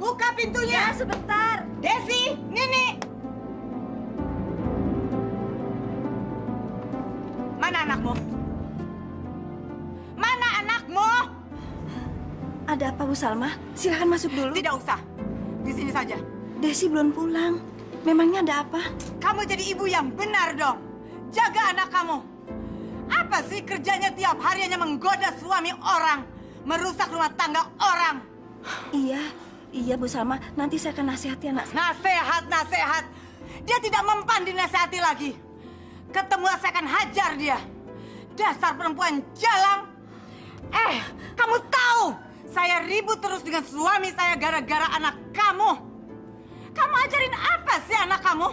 buka pintunya. Ya, sebentar. Desi, Nini. Mana anakmu? Mana anakmu? Ada apa, Bu Salma? Silakan masuk dulu. Tidak usah. Di sini saja. Desi belum pulang. Memangnya ada apa? Kamu jadi ibu yang benar dong. Jaga anak kamu. Apa sih kerjanya tiap hari hanya menggoda suami orang, merusak rumah tangga orang? Iya Bu Salma. Nanti saya akan nasihati anak saya. Nasihat. Dia tidak mempan dinasihati lagi. Ketemu saya akan hajar dia. Dasar perempuan jalang. Kamu tahu saya ribut terus dengan suami saya gara-gara anak kamu. Kamu ajarin apa sih anak kamu?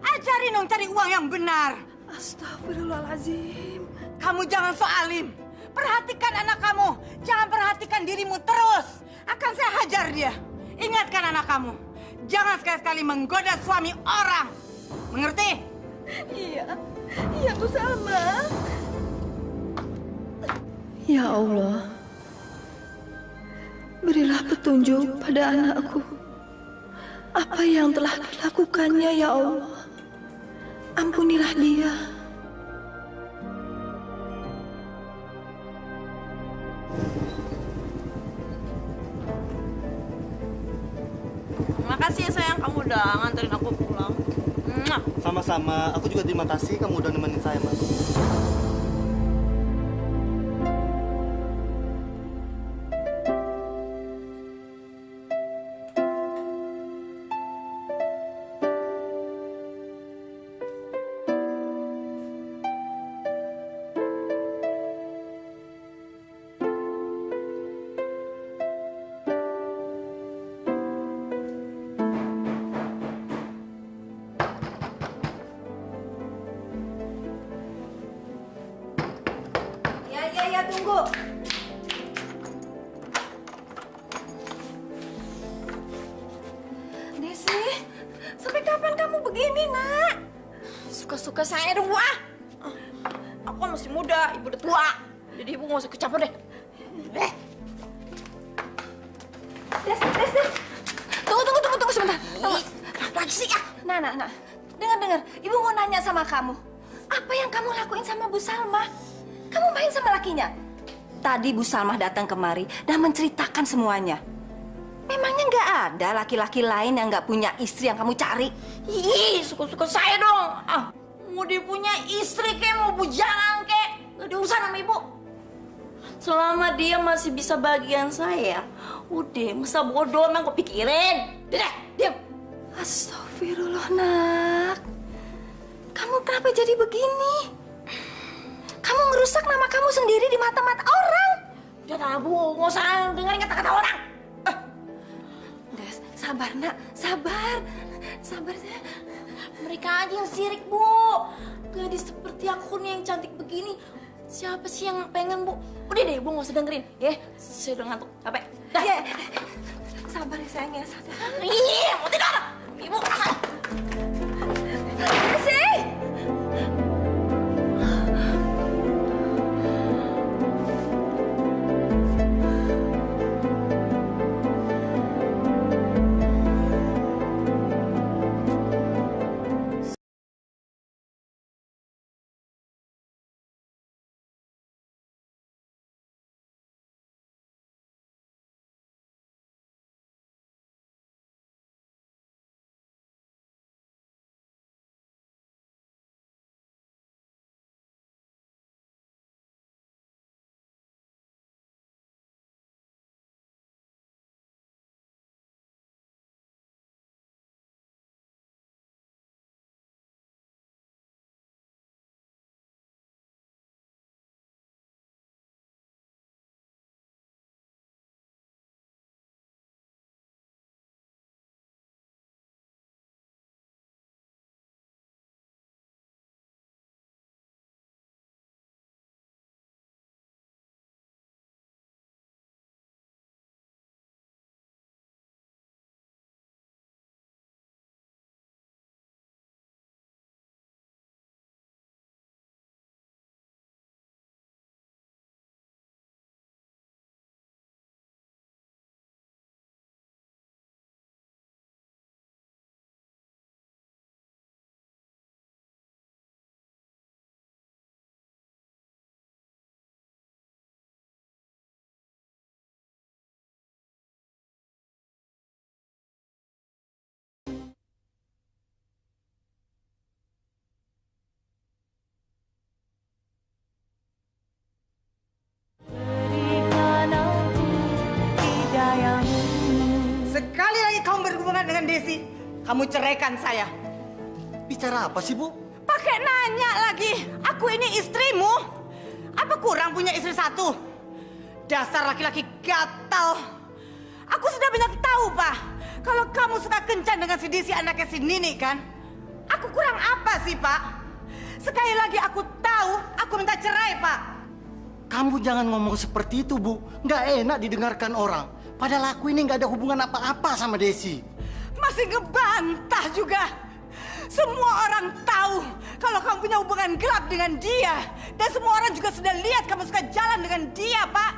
Ajarin dong cari uang yang benar. Astagfirullahaladzim. Kamu jangan so alim. Perhatikan anak kamu. Jangan perhatikan dirimu terus. Akan saya hajar dia. Ingatkan anak kamu. Jangan sekali-sekali menggoda suami orang. Mengerti? Iya Bu Salma. Ya Allah, berilah petunjuk pada anakku. Apa yang telah dilakukannya, ya Allah. Ampunilah dia. Makasih ya sayang, kamu udah nganterin aku pulang. Sama-sama, aku juga terima kasih kamu udah nemenin saya, Mas. Ya, tunggu. Desi, sampai kapan kamu begini, Nak? Suka-suka saya dong, Wah. Aku kan masih muda, ibu udah tua. Jadi ibu nggak usah kecampur deh. Des. Tunggu sebentar. Lagi sih ya. Nah. Dengar. Ibu mau nanya sama kamu. Apa yang kamu lakuin sama Bu Salma? Kamu main sama lakinya? Tadi Bu Salma datang kemari dan menceritakan semuanya. Memangnya nggak ada laki-laki lain yang nggak punya istri yang kamu cari? Ih, suka-suka saya dong. Mau dia punya istri kek, mau bujangan kek. Gak ada urusan sama ibu. Selama dia masih bisa bagian saya, udah, masa bodoh emang gue pikirin. Udah, diam. Astagfirullah, Nak. Kamu kenapa jadi begini? Kamu ngerusak nama kamu sendiri di mata-mata orang. Udah lah, Bu, nggak usah dengerin kata-kata orang. Des, sabar, Nak. Sabar ya. Mereka aja yang sirik, Bu. Gadis seperti aku nih yang cantik begini. Siapa sih yang pengen, Bu? Udah deh, Bu, nggak usah dengerin. Ya, saya udah ngantuk. Capek. Dah. Ya, sabar ya sayang ya, sadar. Iya, mau tidur. Ibu. Desi! kamu ceraikan saya. Bicara apa sih, Bu? Pakai nanya lagi, aku ini istrimu. Apa kurang punya istri satu? Dasar laki-laki gatal. Aku sudah banyak tahu, Pak. Kalau kamu suka kencan dengan si Desi anaknya si Nini kan? Aku kurang apa sih, Pak? Sekali lagi aku tahu, aku minta cerai, Pak. Kamu jangan ngomong seperti itu, Bu. Nggak enak didengarkan orang. Padahal aku ini nggak ada hubungan apa-apa sama Desi. Masih ngebantah juga. Semua orang tahu kalau kamu punya hubungan gelap dengan dia. Dan semua orang juga sudah lihat kamu suka jalan dengan dia, Pak.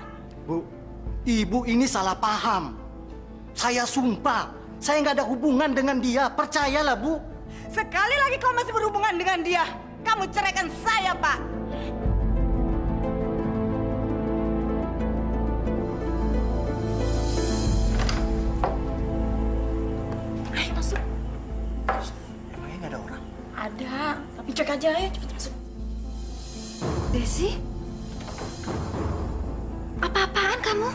Bu, Ibu ini salah paham. Saya sumpah, saya nggak ada hubungan dengan dia. Percayalah, Bu. Sekali lagi kau masih berhubungan dengan dia, kamu ceraikan saya, Pak. Ayo masuk. Emangnya nggak ada orang? Ada, tapi cek aja ya, cepet masuk. Desi? Apa-apaan kamu?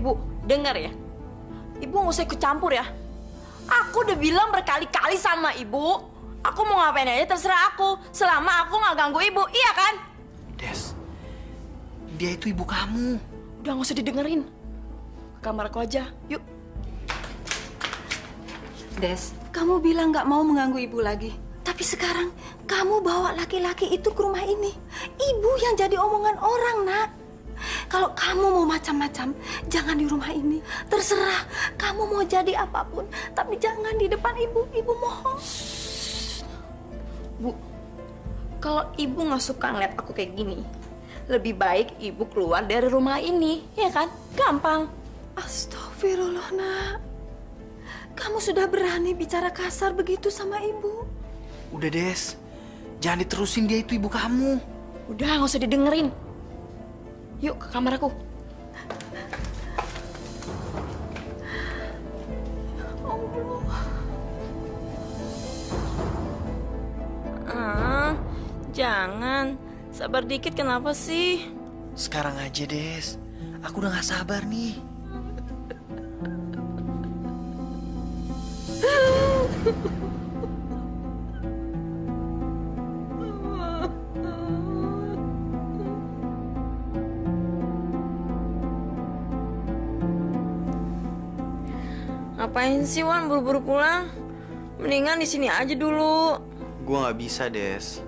Bu, dengar ya. Ibu nggak usah ikut campur ya. Aku udah bilang berkali-kali sama ibu, aku mau ngapain aja terserah aku, selama aku nggak ganggu ibu, iya kan? Des, dia itu ibu kamu. Udah nggak usah didengerin. Ke kamar aku aja, yuk. Des, kamu bilang nggak mau mengganggu ibu lagi. Tapi sekarang kamu bawa laki-laki itu ke rumah ini. Ibu yang jadi omongan orang, Nak. Kalau kamu mau macam-macam, jangan di rumah ini. Terserah, kamu mau jadi apapun. Tapi jangan di depan ibu. Ibu mohon. Bu, kalau ibu nggak suka ngeliat aku kayak gini, lebih baik ibu keluar dari rumah ini, ya kan? Gampang. Astagfirullah, Nak. Kamu sudah berani bicara kasar begitu sama ibu? Udah Des, jangan diterusin, dia itu ibu kamu. Udah nggak usah didengerin. Yuk ke kamar aku. Jangan. Sabar dikit, kenapa sih? Sekarang aja Des, aku udah gak sabar nih. Ngapain sih Wan buru-buru pulang? Mendingan di sini aja dulu. Gua nggak bisa Des,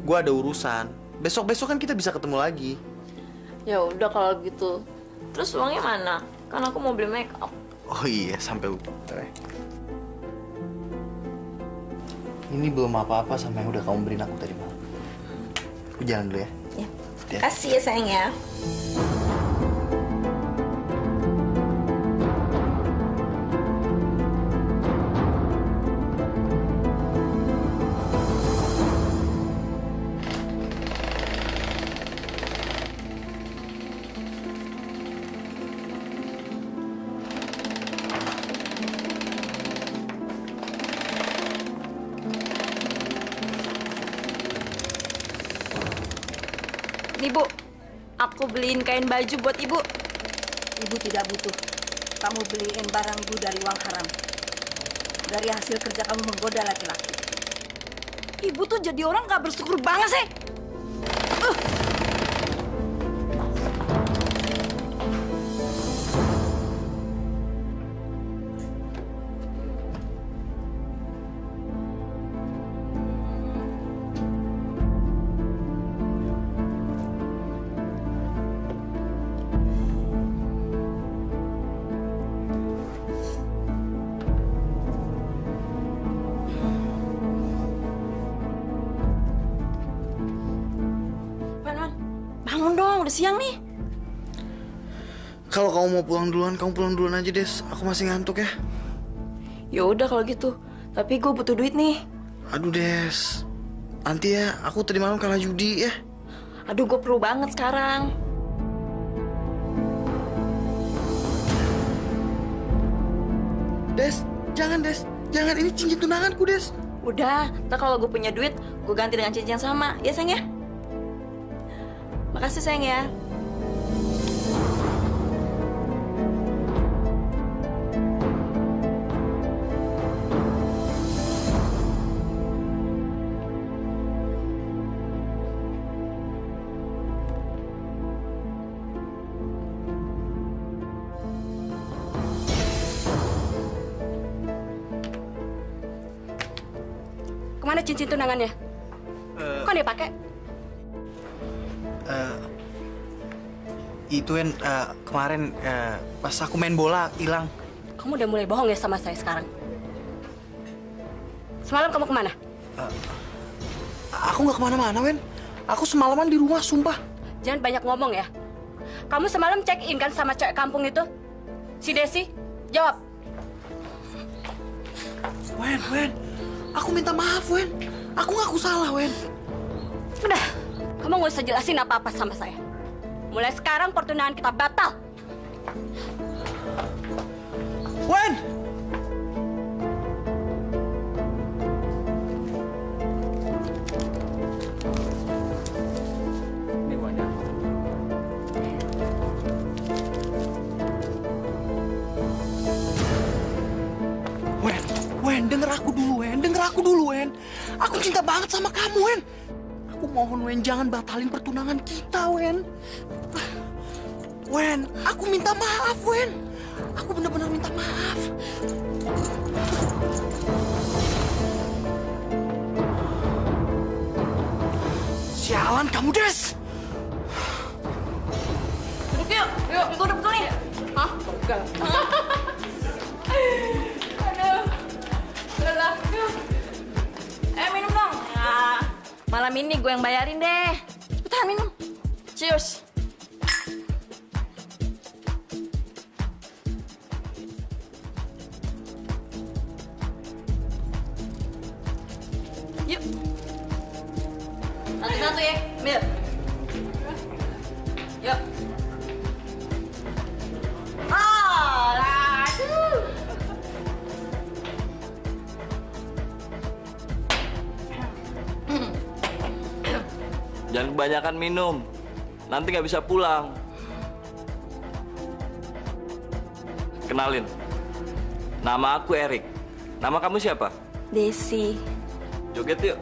gua ada urusan. Besok-besok kan kita bisa ketemu lagi. Ya udah kalau gitu. Terus uangnya mana? Kan aku mau beli make up. Oh iya, sampai lupa. Bentar ya. Ini belum apa-apa sama yang udah kamu beliin aku tadi malam. Aku jalan dulu ya. Ya. Ya. Kasih ya sayang ya. Nih Bu, aku beliin kain baju buat Ibu. Ibu tidak butuh. Kamu beliin barang ibu dari uang haram. Dari hasil kerja kamu menggoda laki-laki. Ibu tuh jadi orang gak bersyukur banget sih. Bangun dong, udah siang nih. Kalau kamu mau pulang duluan, kamu pulang duluan aja Des. Aku masih ngantuk ya. Ya udah kalau gitu. Tapi gue butuh duit nih. Aduh Des, nanti ya, aku tadi malam kalah judi ya. Aduh, gue perlu banget sekarang. Des, jangan Des. Jangan, ini cincin tunanganku Des. Udah, ntar kalau gue punya duit, gue ganti dengan cincin yang sama. Ya sayang ya? Makasih sayang ya. Kemana cincin tunangannya? Kok dia pakai? Itu Wen, kemarin pas aku main bola hilang. Kamu udah mulai bohong ya sama saya sekarang? Semalam kamu kemana? Aku nggak kemana-mana, Wen. Aku semalaman di rumah, sumpah. Jangan banyak ngomong ya. Kamu semalam check in kan sama cewek kampung itu? Si Desi? Jawab. Wen. Aku minta maaf, Wen. Aku ngaku salah, Wen. Udah, kamu nggak usah jelasin apa-apa sama saya. Mulai sekarang pertunangan kita batal. Wen! Ini banyak. Wen, denger aku dulu, Wen. Aku cinta banget sama kamu, Wen. Aku mohon, Wen, jangan batalin pertunangan kita, Wen. Wen, aku minta maaf, Wen. Aku benar-benar minta maaf. Sialan kamu, Des. Duduk yuk, gue udah betul nih. Hah? Enggak. Aduh, lelah. Minum dong. Nah, malam ini gue yang bayarin deh. Cepetan minum. Cheers. Yuk. Satu-satu ya, ambil. Yuk. Aduh. Jangan kebanyakan minum, nanti nggak bisa pulang. Kenalin, nama aku Erik. Nama kamu siapa? Desi. Joget yuk.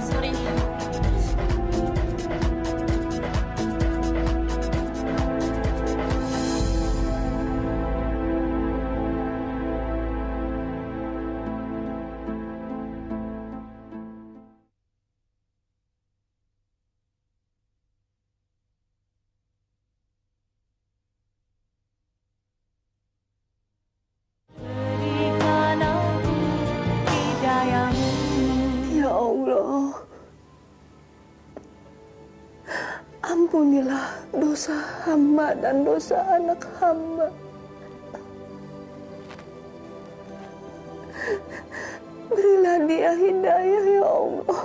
Sorry. Ya Allah, ampunilah dosa hamba dan dosa anak hamba. Berilah dia hidayah ya Allah.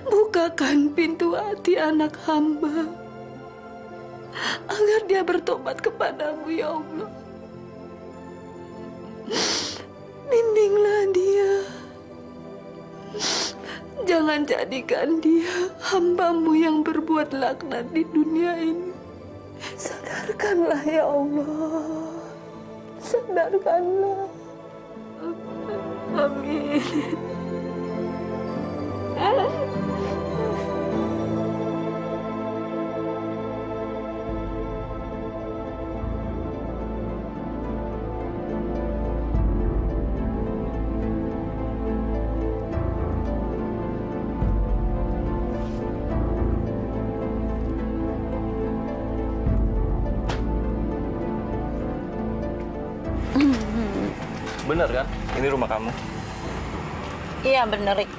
Bukakan pintu hati anak hamba agar dia bertobat kepadamu ya Allah. Bimbinglah dia. Jangan jadikan dia hambamu yang berbuat laknat di dunia ini. Sadarkanlah ya Allah. Sadarkanlah. Amin. Bener kan? Ini rumah kamu. Iya bener, Rik.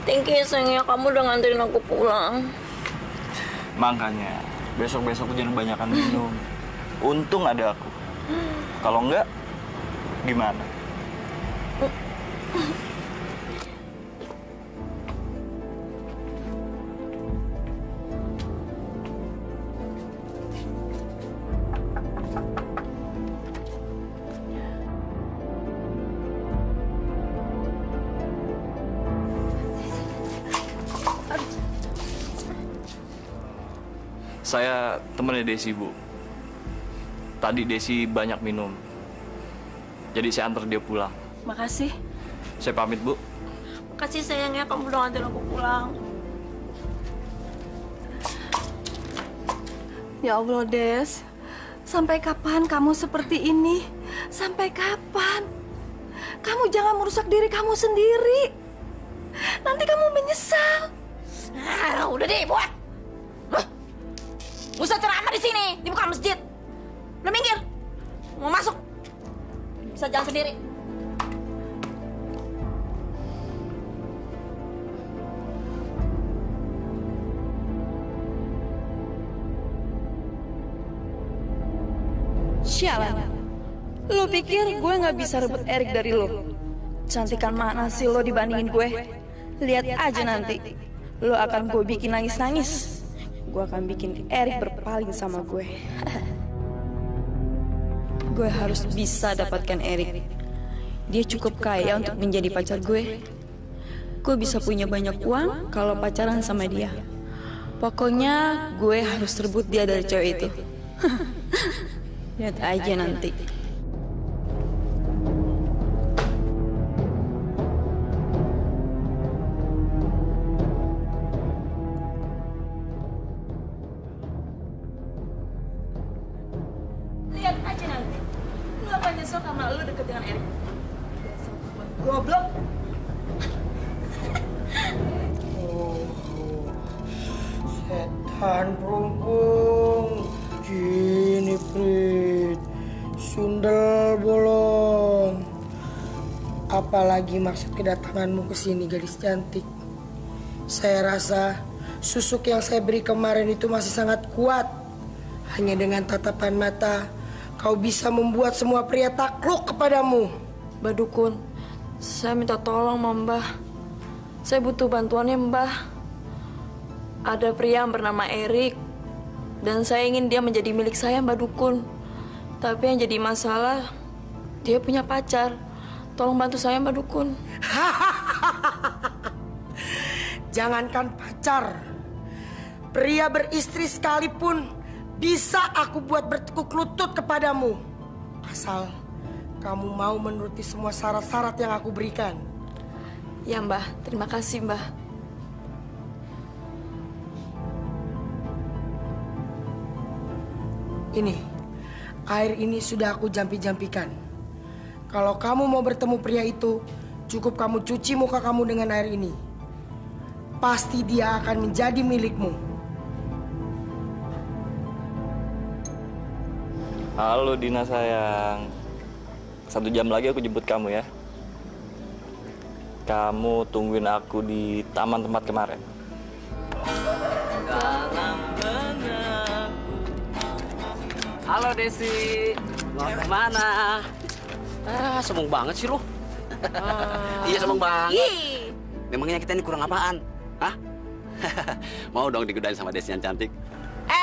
Thank you sayangnya kamu udah nganterin aku pulang. Makanya, besok-besok jangan kebanyakan minum. Untung ada aku. Kalau enggak, gimana? Saya temennya Desi, Bu. Tadi Desi banyak minum. Jadi saya antar dia pulang. Makasih. Saya pamit, Bu. Makasih sayangnya kamu udah nganterin aku pulang. Ya Allah, Des. Sampai kapan kamu seperti ini? Sampai kapan? Kamu jangan merusak diri kamu sendiri. Nanti kamu menyesal. Nah, udah deh, buat. Gak usah ceramah di sini, di bukan masjid. Udah minggir. Mau masuk. Bisa jalan sendiri. Sialan. Lu pikir gue nggak bisa rebut Erik dari lo? Cantikan mana sih lo dibandingin gue? Lihat aja nanti. Lo akan gue bikin nangis-nangis. Gue akan bikin Erik berpaling sama gue. Gue harus bisa dapatkan Erik. Dia cukup kaya untuk menjadi pacar gue. Gue bisa punya banyak uang kalau pacaran sama dia. Pokoknya gue harus rebut dia dari cewek itu. Lihat aja nanti. Lihat aja nanti. Lu akan nyesel karena lu deket dengan Erik. Goblok. Setan perumpung, gini Prit, sundel bolong. Apalagi maksud kedatanganmu ke sini, gadis cantik? Saya rasa susuk yang saya beri kemarin itu masih sangat kuat. Hanya dengan tatapan mata, kau bisa membuat semua pria takluk kepadamu. Mbah Dukun, saya minta tolong sama Mbah. Saya butuh bantuannya Mbah. Ada pria yang bernama Erik, dan saya ingin dia menjadi milik saya, Mbah Dukun. Tapi yang jadi masalah, dia punya pacar. Tolong bantu saya, Mbah Dukun. Jangankan pacar, pria beristri sekalipun bisa aku buat bertekuk lutut kepadamu. Asal kamu mau menuruti semua syarat-syarat yang aku berikan. Ya Mbah, terima kasih Mbah. Ini, air ini sudah aku jampi-jampikan. Kalau kamu mau bertemu pria itu, cukup kamu cuci muka kamu dengan air ini. Pasti dia akan menjadi milikmu. Halo Dina sayang. 1 jam lagi aku jemput kamu ya. Kamu tungguin aku di taman tempat kemarin. Halo Desi, mau kemana? Sombong banget sih lu. Iya sombong banget. Memangnya kita ini kurang apaan? Hah? Mau dong digodain sama Desi yang cantik?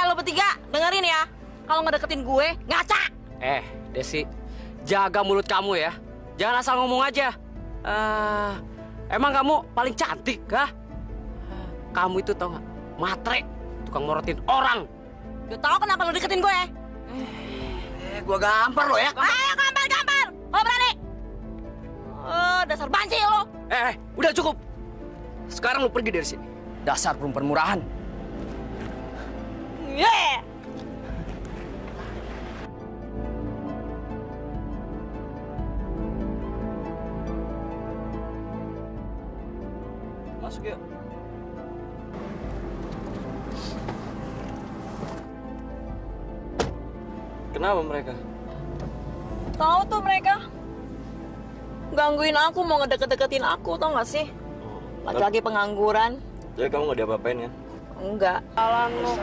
Lo bertiga, dengerin ya. Kalau ngedeketin gue, ngaca. Desi, jaga mulut kamu ya. Jangan asal ngomong aja. Emang kamu paling cantik, kah? Kamu itu tau gak? Matre, tukang morotin orang. Gak tau kenapa lo deketin gue. Gua gampar lo ya. Ayo gampar. Lo berani? Dasar banci lo. Udah cukup. Sekarang lu pergi dari sini. Dasar perempuan murahan. Yeah. Masuk yuk. Kenapa mereka? Tahu tuh mereka gangguin aku, mau ngedeket-deketin aku, tau gak sih? Laki-laki pengangguran. Jadi kamu nggak diapa-apain ya? Enggak. Alan lo.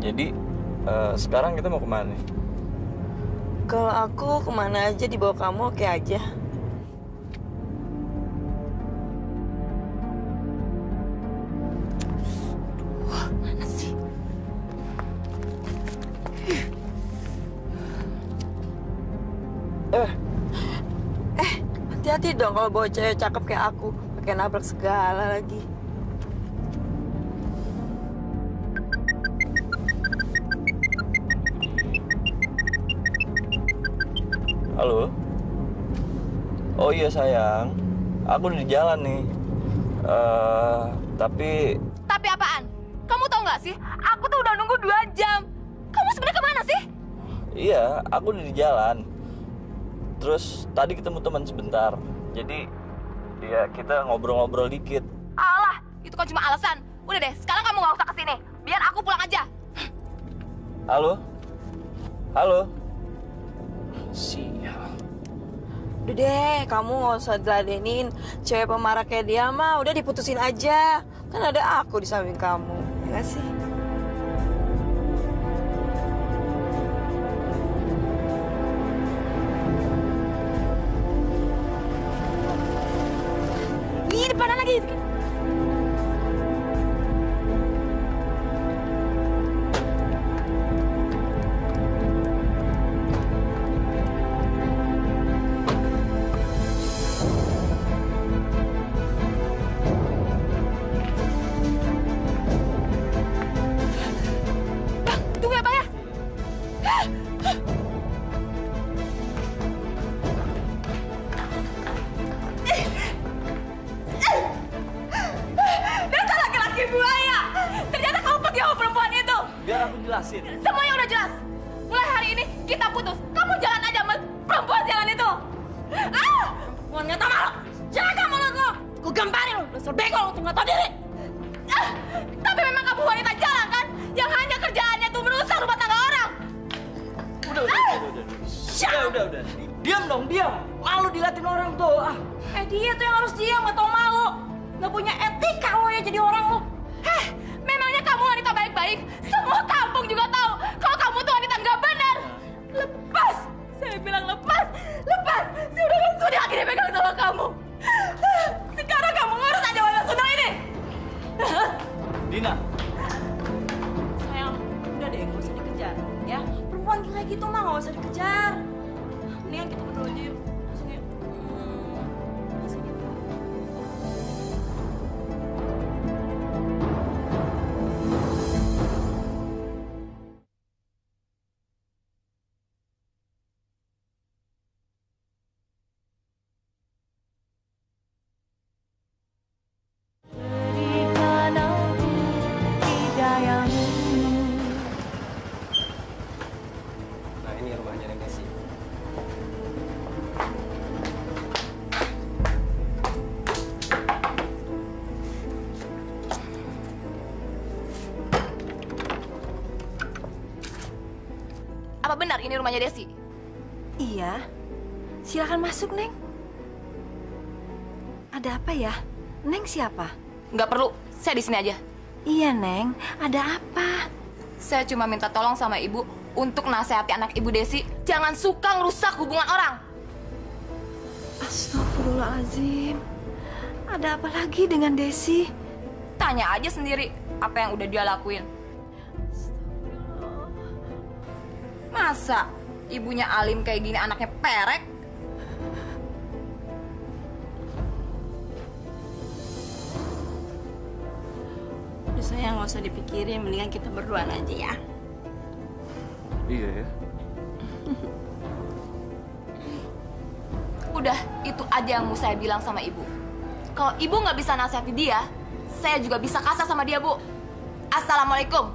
Jadi sekarang kita mau kemana nih? Kalau aku kemana aja dibawa kamu oke aja. Mana sih? Hati-hati dong kalau bawa cewek cakep kayak aku. Pakai nabrak segala lagi. Halo? Oh iya sayang, aku udah di jalan nih. Tapi Tapi apaan? Kamu tahu nggak sih? Aku tuh udah nunggu 2 jam. Kamu sebenarnya kemana sih? iya, aku udah di jalan. Terus tadi ketemu teman sebentar. Jadi ya kita ngobrol-ngobrol dikit. Alah, itu kan cuma alasan. Udah deh, sekarang kamu nggak usah kesini. Biar aku pulang aja. Halo? Halo? Sial. Udah deh, kamu nggak usah diladenin. Cewek pemarah kayak dia mah udah diputusin aja. Kan ada aku di samping kamu, ya nggak sih? Ih, depanan lagi. Bang, tunggu ya, Bang ya. Dasar laki-laki buaya. Ternyata kamu pergi sama perempuan itu. Biar aku jelasin. Semuanya udah jelas. Mulai hari ini kita putus. Kamu jalan aja sama perempuan jalan itu. Ah! Mau nggak tahu malu. Jaga mulut lo. Ku gamparin lo. Dasar bego lo tuh nggak tahu diri. Ah! Tapi memang kamu wanita jalan kan? Yang hanya kerjaannya tuh merusak rumah tangga orang. Udah. Udah. Diam dong, diam. Malu diliatin orang tuh. Ah. Dia tuh yang harus diam, nggak tahu malu. Nggak punya etika lo ya jadi orang lo. Heh, memangnya kamu wanita baik-baik? Semua kampung juga tahu kalau kamu tuh wanita nggak benar. Lepas! Saya bilang lepas! Lepas! Saya udah nggak sudi lagi dipegang sama kamu. Sekarang kamu ngurus aja wanita sundal ini. Dina. Sayang, udah deh, nggak usah dikejar, ya. Perempuan kayak gitu mah nggak usah dikejar. Mendingan kita berdua aja yuk. Langsung yuk. Langsung yuk. Nah ini rumahnya Neng Desi. Apa benar ini rumahnya Desi? Iya. Silakan masuk, Neng. Ada apa ya? Neng siapa? Nggak perlu, saya di sini aja. Iya, Neng. Ada apa? Saya cuma minta tolong sama ibu untuk nasihati anak ibu Desi, jangan suka ngerusak hubungan orang. Astagfirullahaladzim. Ada apa lagi dengan Desi? Tanya aja sendiri apa yang udah dia lakuin. Masa ibunya alim kayak gini anaknya perek? Udah sayang, nggak usah dipikirin. Mendingan kita berduaan aja ya. Iya ya. Udah, itu aja yang mau saya bilang sama ibu. Kalau ibu nggak bisa nasihati dia, saya juga bisa kasar sama dia, Bu. Assalamualaikum.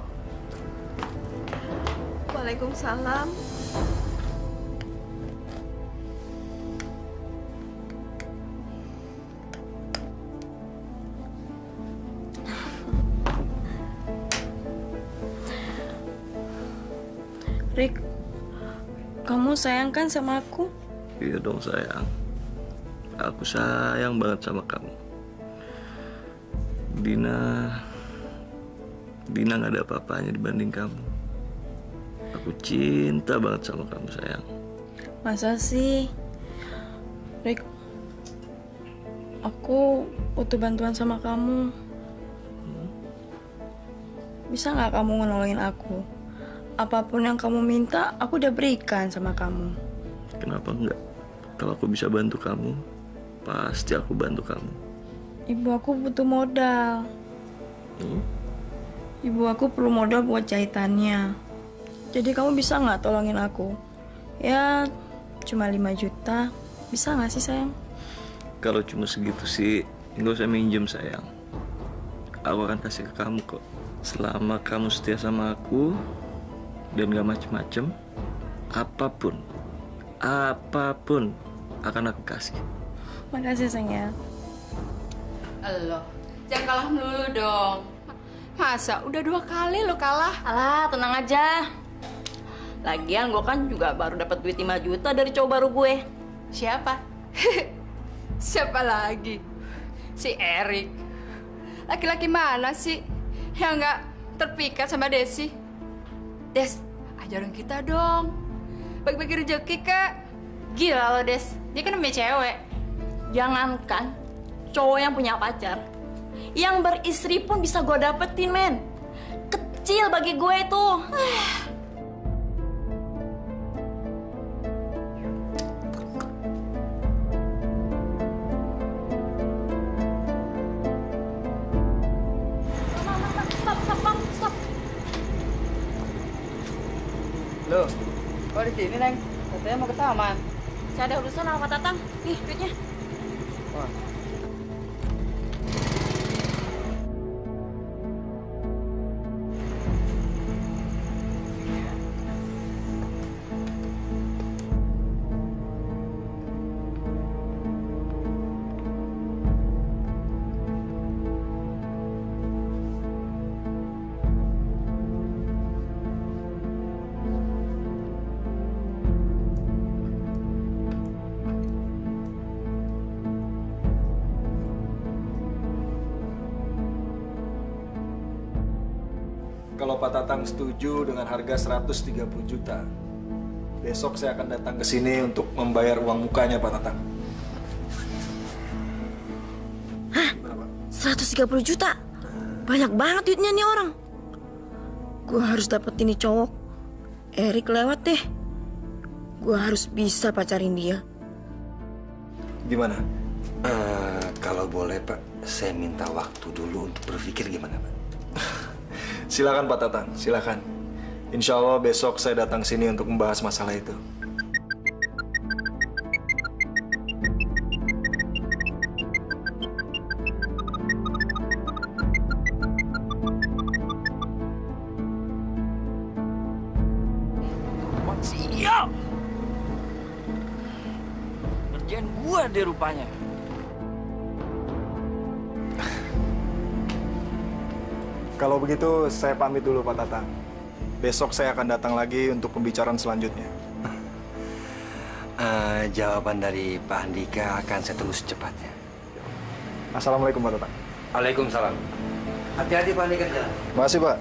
Waalaikumsalam. Rick, kamu sayang kan sama aku? Iya dong sayang. Aku sayang banget sama kamu. Dina nggak ada apa-apanya dibanding kamu. Aku cinta banget sama kamu sayang. Masa sih? Rick, aku butuh bantuan sama kamu. Bisa nggak kamu nolongin aku? Apapun yang kamu minta, aku udah berikan sama kamu. Kenapa enggak? Kalau aku bisa bantu kamu, pasti aku bantu kamu. Ibu aku butuh modal. Ibu aku perlu modal buat jahitannya. Jadi kamu bisa nggak tolongin aku? Ya, cuma 5 juta. Bisa nggak sih sayang? Kalau cuma segitu sih, nggak usah minjem sayang. Aku akan kasih ke kamu kok. Selama kamu setia sama aku dan gak macem-macem, apapun akan aku kasih. Makasih sayang ya. Elo, jangan kalah melulu dong. Masa udah 2 kali lo kalah? Alah, tenang aja. Lagian gue kan juga baru dapat duit 5 juta dari cowok baru gue. Siapa? Siapa lagi? Si Erik. Laki-laki mana sih yang nggak terpikat sama Desi? Des, ajarin kita dong. Bagi-bagi rezeki, Kak. Gila lo, Des. Dia kan namanya cewek. Jangankan cowok yang punya pacar, yang beristri pun bisa gue dapetin, men. Kecil bagi gue itu. Stop. Loh, kok di sini, Neng? Katanya mau ke taman. Saya ada urusan sama Pak Tatang. Nih, duitnya. Wah. Kalau Pak Tatang setuju dengan harga 130 juta, besok saya akan datang ke sini untuk membayar uang mukanya Pak Tatang. Hah? 130 juta? Banyak banget duitnya nih orang. Gue harus dapetin nih cowok. Erik lewat deh. Gue harus bisa pacarin dia. Gimana? Kalau boleh Pak, saya minta waktu dulu untuk berpikir gimana Pak? Silakan Pak Tatang, silakan. Insya Allah besok saya datang sini untuk membahas masalah itu. Siap! Kerjaan gua deh rupanya. Kalau begitu saya pamit dulu Pak Tatang. Besok saya akan datang lagi untuk pembicaraan selanjutnya. Jawaban dari Pak Andika akan saya tunggu secepatnya. Assalamualaikum Pak Tatang. Waalaikumsalam. Hati-hati Pak Andika di jalan. Terima kasih Pak.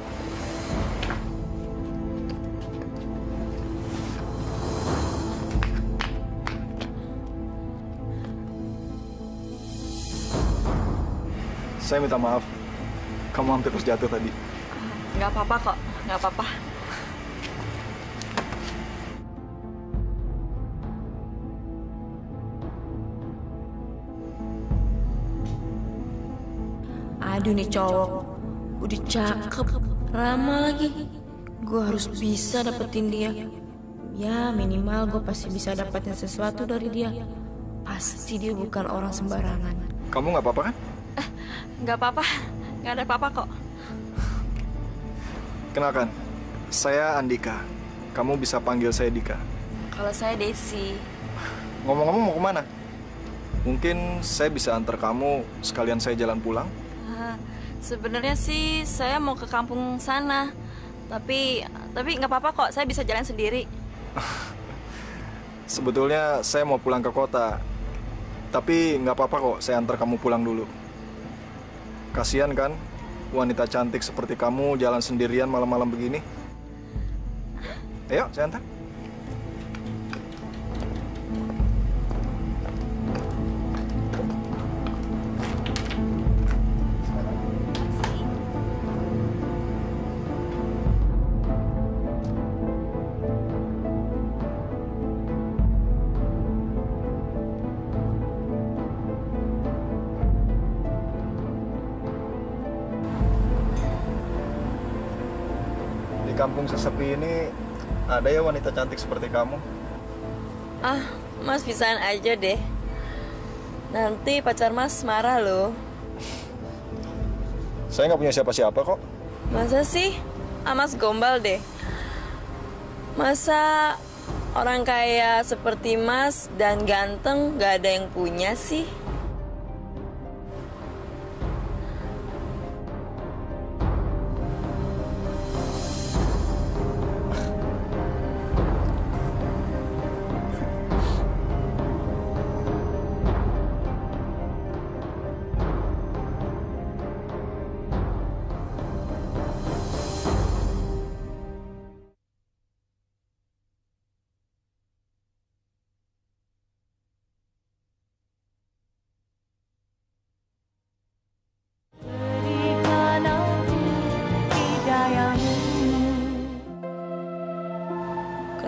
Saya minta maaf. Kamu hampir terjatuh tadi. Nggak apa-apa kok, nggak apa-apa. Aduh nih cowok, udah cakep, ramah lagi. Gue harus bisa dapetin dia. Ya minimal gue pasti bisa dapetin sesuatu dari dia. Pasti dia bukan orang sembarangan. Kamu nggak apa-apa kan? Nggak apa-apa, nggak ada apa-apa kok. Kenalkan, saya Andika. Kamu bisa panggil saya Dika. Kalau saya Desi. Ngomong-ngomong mau kemana? Mungkin saya bisa antar kamu sekalian saya jalan pulang. Sebenarnya sih saya mau ke kampung sana. Tapi nggak apa-apa kok, saya bisa jalan sendiri. Sebetulnya saya mau pulang ke kota. Tapi nggak apa-apa kok, saya antar kamu pulang dulu. Kasian kan, wanita cantik seperti kamu jalan sendirian malam-malam begini. Ayo, saya antar. Di kampung sesepi ini ada ya wanita cantik seperti kamu? Ah, Mas bisaan aja deh. Nanti pacar Mas marah loh. Saya nggak punya siapa-siapa kok. Masa sih? Ah, Mas gombal deh. Masa orang kaya seperti Mas dan ganteng gak ada yang punya sih?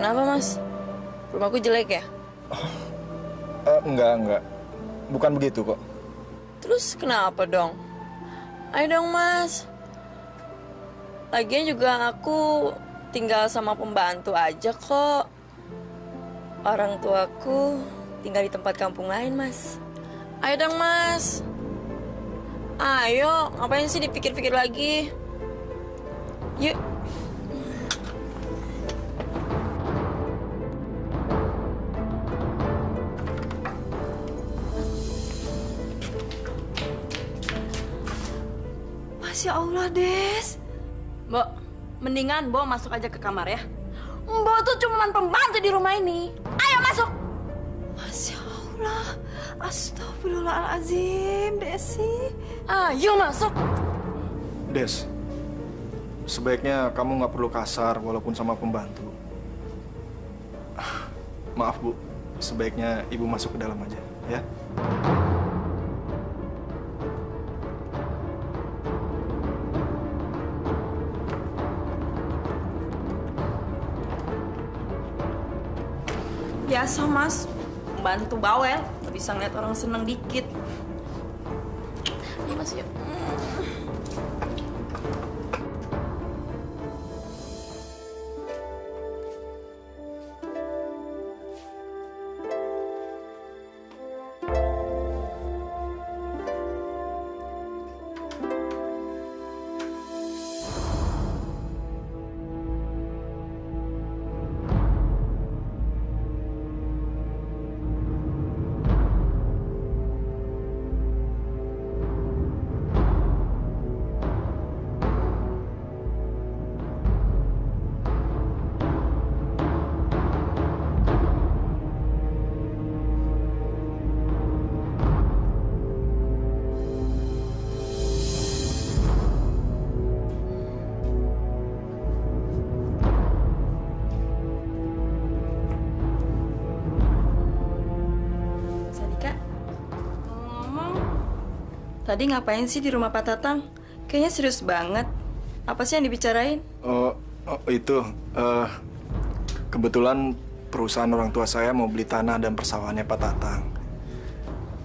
Kenapa, Mas? Rumahku jelek ya? Enggak. Bukan begitu kok. Terus kenapa dong? Ayo dong, Mas. Lagian juga aku tinggal sama pembantu aja kok. Orang tuaku tinggal di tempat kampung lain, Mas. Ayo dong, Mas. Ayo, ngapain sih dipikir-pikir lagi? Yuk. Masya Allah, Des. Mbok, mendingan Mbok masuk aja ke kamar ya. Mbok tuh cuma pembantu di rumah ini. Ayo masuk. Masya Allah. Astagfirullahaladzim, Desi. Ayo masuk. Des, sebaiknya kamu nggak perlu kasar walaupun sama pembantu. Maaf Bu, sebaiknya Ibu masuk ke dalam aja, ya. Biasa, Mas. Bantu bawel, nggak bisa ngeliat orang seneng dikit. Ini Mas, yuk. Tadi ngapain sih di rumah Pak Tatang? Kayaknya serius banget. Apa sih yang dibicarain? Itu. Kebetulan perusahaan orang tua saya mau beli tanah dan persawahannya Pak Tatang.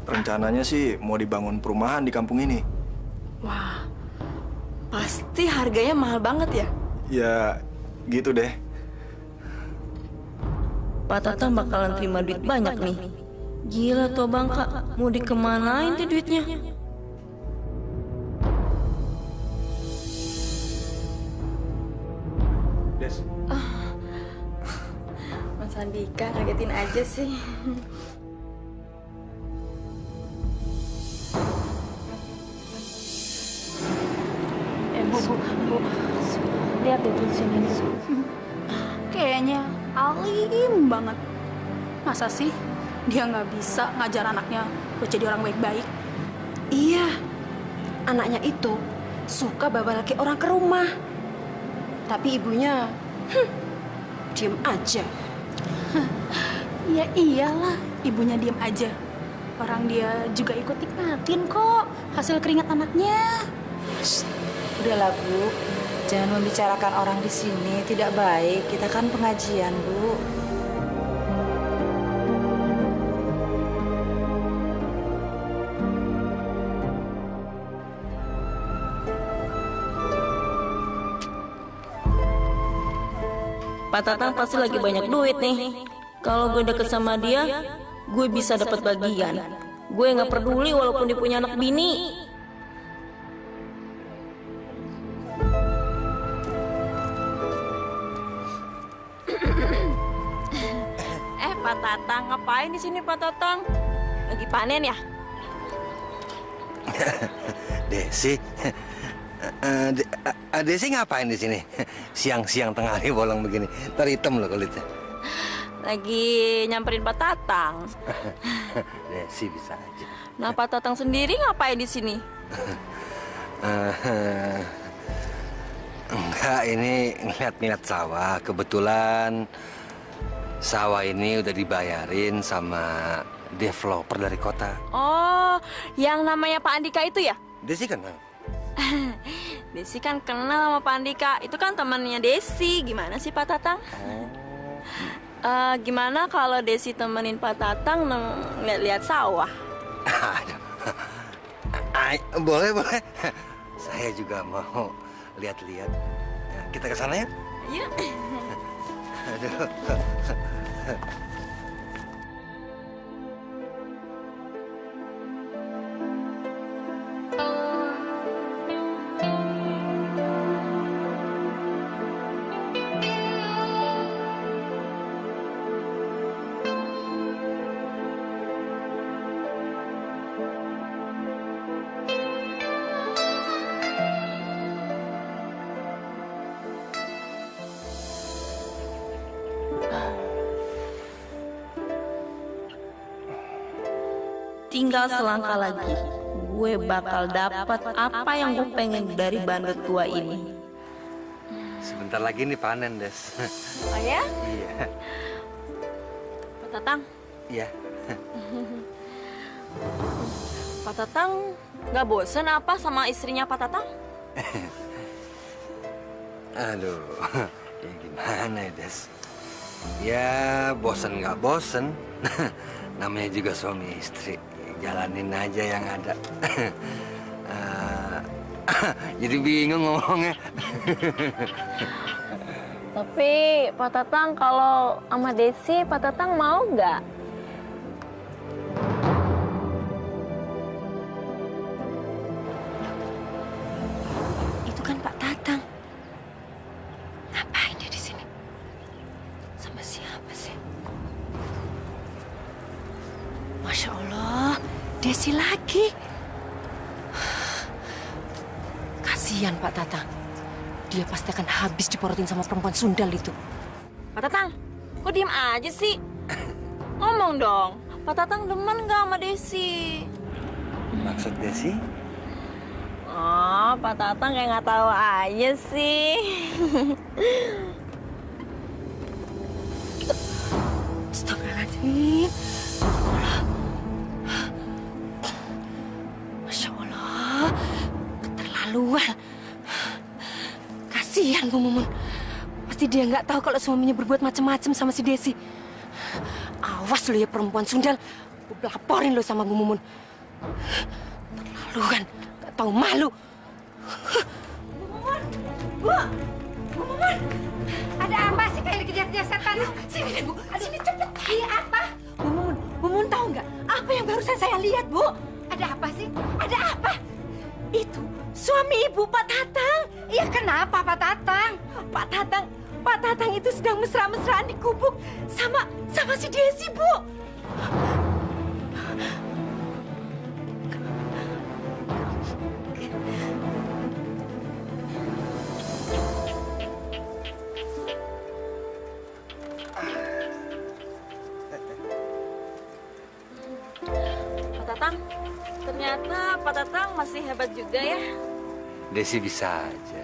Rencananya sih mau dibangun perumahan di kampung ini. Wah, pasti harganya mahal banget ya? Ya, gitu deh. Pak Tatang bakalan terima duit banyak nih. Gila tuh Bang Kak, mau dikemanain tuh duitnya? Des. Mas Andika ngagetin aja sih. Bu. Lihat deh tuh sini. Kayaknya alim banget. Masa sih dia nggak bisa ngajar anaknya buat jadi orang baik-baik? Iya, anaknya itu suka bawa laki orang ke rumah. Tapi ibunya, diem aja. Ya iyalah, ibunya diem aja. Orang dia juga ikut nikmatin kok hasil keringat anaknya. Udahlah Bu, jangan membicarakan orang di sini, tidak baik. Kita kan pengajian Bu. Pak Tatang pasti lagi banyak duit nih. Kalau gue deket sama dia, gue bisa dapat bagian. Gue nggak peduli walaupun dia punya anak bini. Pak Tatang, ngapain di sini Pak Tatang? Lagi panen ya? Desi, Desi ngapain di sini? Siang-siang tengah hari bolong begini, hitam loh kulitnya. Lagi nyamperin Pak Tatang. Desi bisa aja. Nah, Pak Tatang sendiri ngapain di sini? Enggak, ini ngeliat-ngeliat sawah. Kebetulan sawah ini udah dibayarin sama developer dari kota. Oh, yang namanya Pak Andika itu ya? Desi kenal? Desi kan kenal sama Pak Andika. Itu kan temannya Desi. Gimana sih Pak Tatang? Gimana kalau Desi temenin Pak Tatang lihat-lihat sawah? Boleh, boleh. Saya juga mau lihat-lihat. Kita ke sana ya? Iya. Aduh. Tinggal selangkah lagi, gue bakal dapat apa yang gue pengen dari bandot tua ini. Sebentar lagi nih panen, Des. Oh ya? Iya. Pak Tatang? Iya. Pak Tatang nggak bosen apa sama istrinya Pak Tatang? Aduh, ya gimana ya, Des? Ya, bosen nggak bosen. Namanya juga suami istri. Jalanin aja yang ada. Jadi bingung ngomongnya. Tapi Pak Tatang kalau sama Desi, Pak Tatang mau nggak? Itu kan Pak Tatang. Ngapain dia di sini? Sama siapa sih? Masya Allah, Desi lagi. Kasihan Pak Tatang. Dia pasti akan habis diporotin sama perempuan sundal itu. Pak Tatang, kok diem aja sih? Ngomong dong, Pak Tatang demen nggak sama Desi? Maksud Desi? Oh, Pak Tatang kayak nggak tahu aja sih. Astagfirullahaladzim. Masya Allah, keterlaluan. Kasihan Bu Mumun. Pasti dia nggak tahu kalau suaminya berbuat macam-macam sama si Desi. Awas lo ya perempuan sundal. Gue laporin lo sama Bu Mumun. Terlaluan, nggak tahu malu. Bu! Bu Mumun! Ada apa sih kayak dikejar-kejar setan? Sini, Bu. Sini cepet. Iya, apa? Bu Mumun tahu nggak? Apa yang barusan saya lihat, Bu? Ada apa sih? Ada apa? Itu suami ibu Pak Tatang. Iya, kenapa Pak Tatang? Pak Tatang itu sedang mesra-mesraan di gubuk sama si Desi, Bu. Pak Tatang, ternyata Pak Tatang masih hebat juga ya. Desi bisa aja.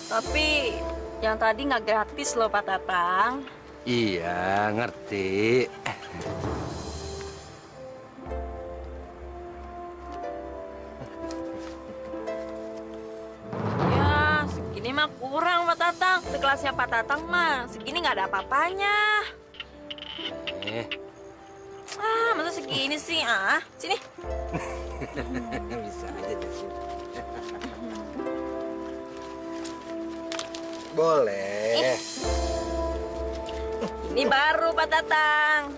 Tapi yang tadi nggak gratis loh Pak Tatang. Iya, ngerti. Ya, segini mah kurang Pak Tatang. Sekelasnya Pak Tatang mah segini nggak ada apa-apanya. Masa segini sih? Sini. Bisa aja Desi. Boleh. Ini baru Pak Tatang.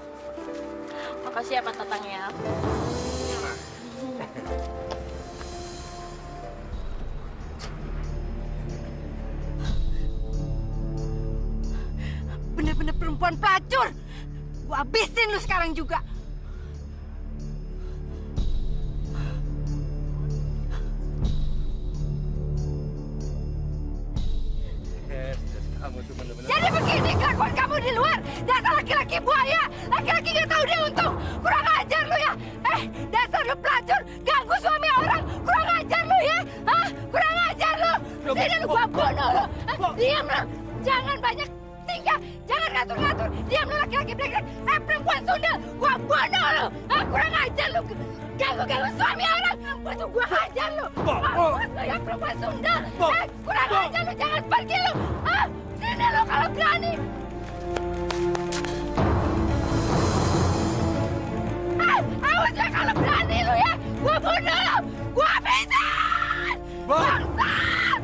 Makasih ya Pak Tatang ya. Bener-bener perempuan pelacur. Gua habisin lu sekarang juga. Jadi begini kelakuan kamu di luar. Dasar laki-laki buaya. Laki-laki gak tahu dia untung. Kurang ajar lu ya. Dasar lu pelacur. Ganggu suami orang. Kurang ajar lu ya. Hah? Kurang ajar lu. Sini lu gua bunuh lu. Diam lu. Jangan banyak tingkah. Jangan ngatur-ngatur. Diam lu laki-laki brengsek. Perempuan Sunda. Gua bunuh lu. Hah? Kurang ajar lu. Ganggu-ganggu suami orang. Waktu gua hajar lu. Mampus lu ya perempuan Sunda. Kurang ajar lu. Jangan pergi lu. Hah? Sini lo kalau berani. Awas ya kalau berani lo ya. Gua bunuh lo. Gua habisin. Bangsat.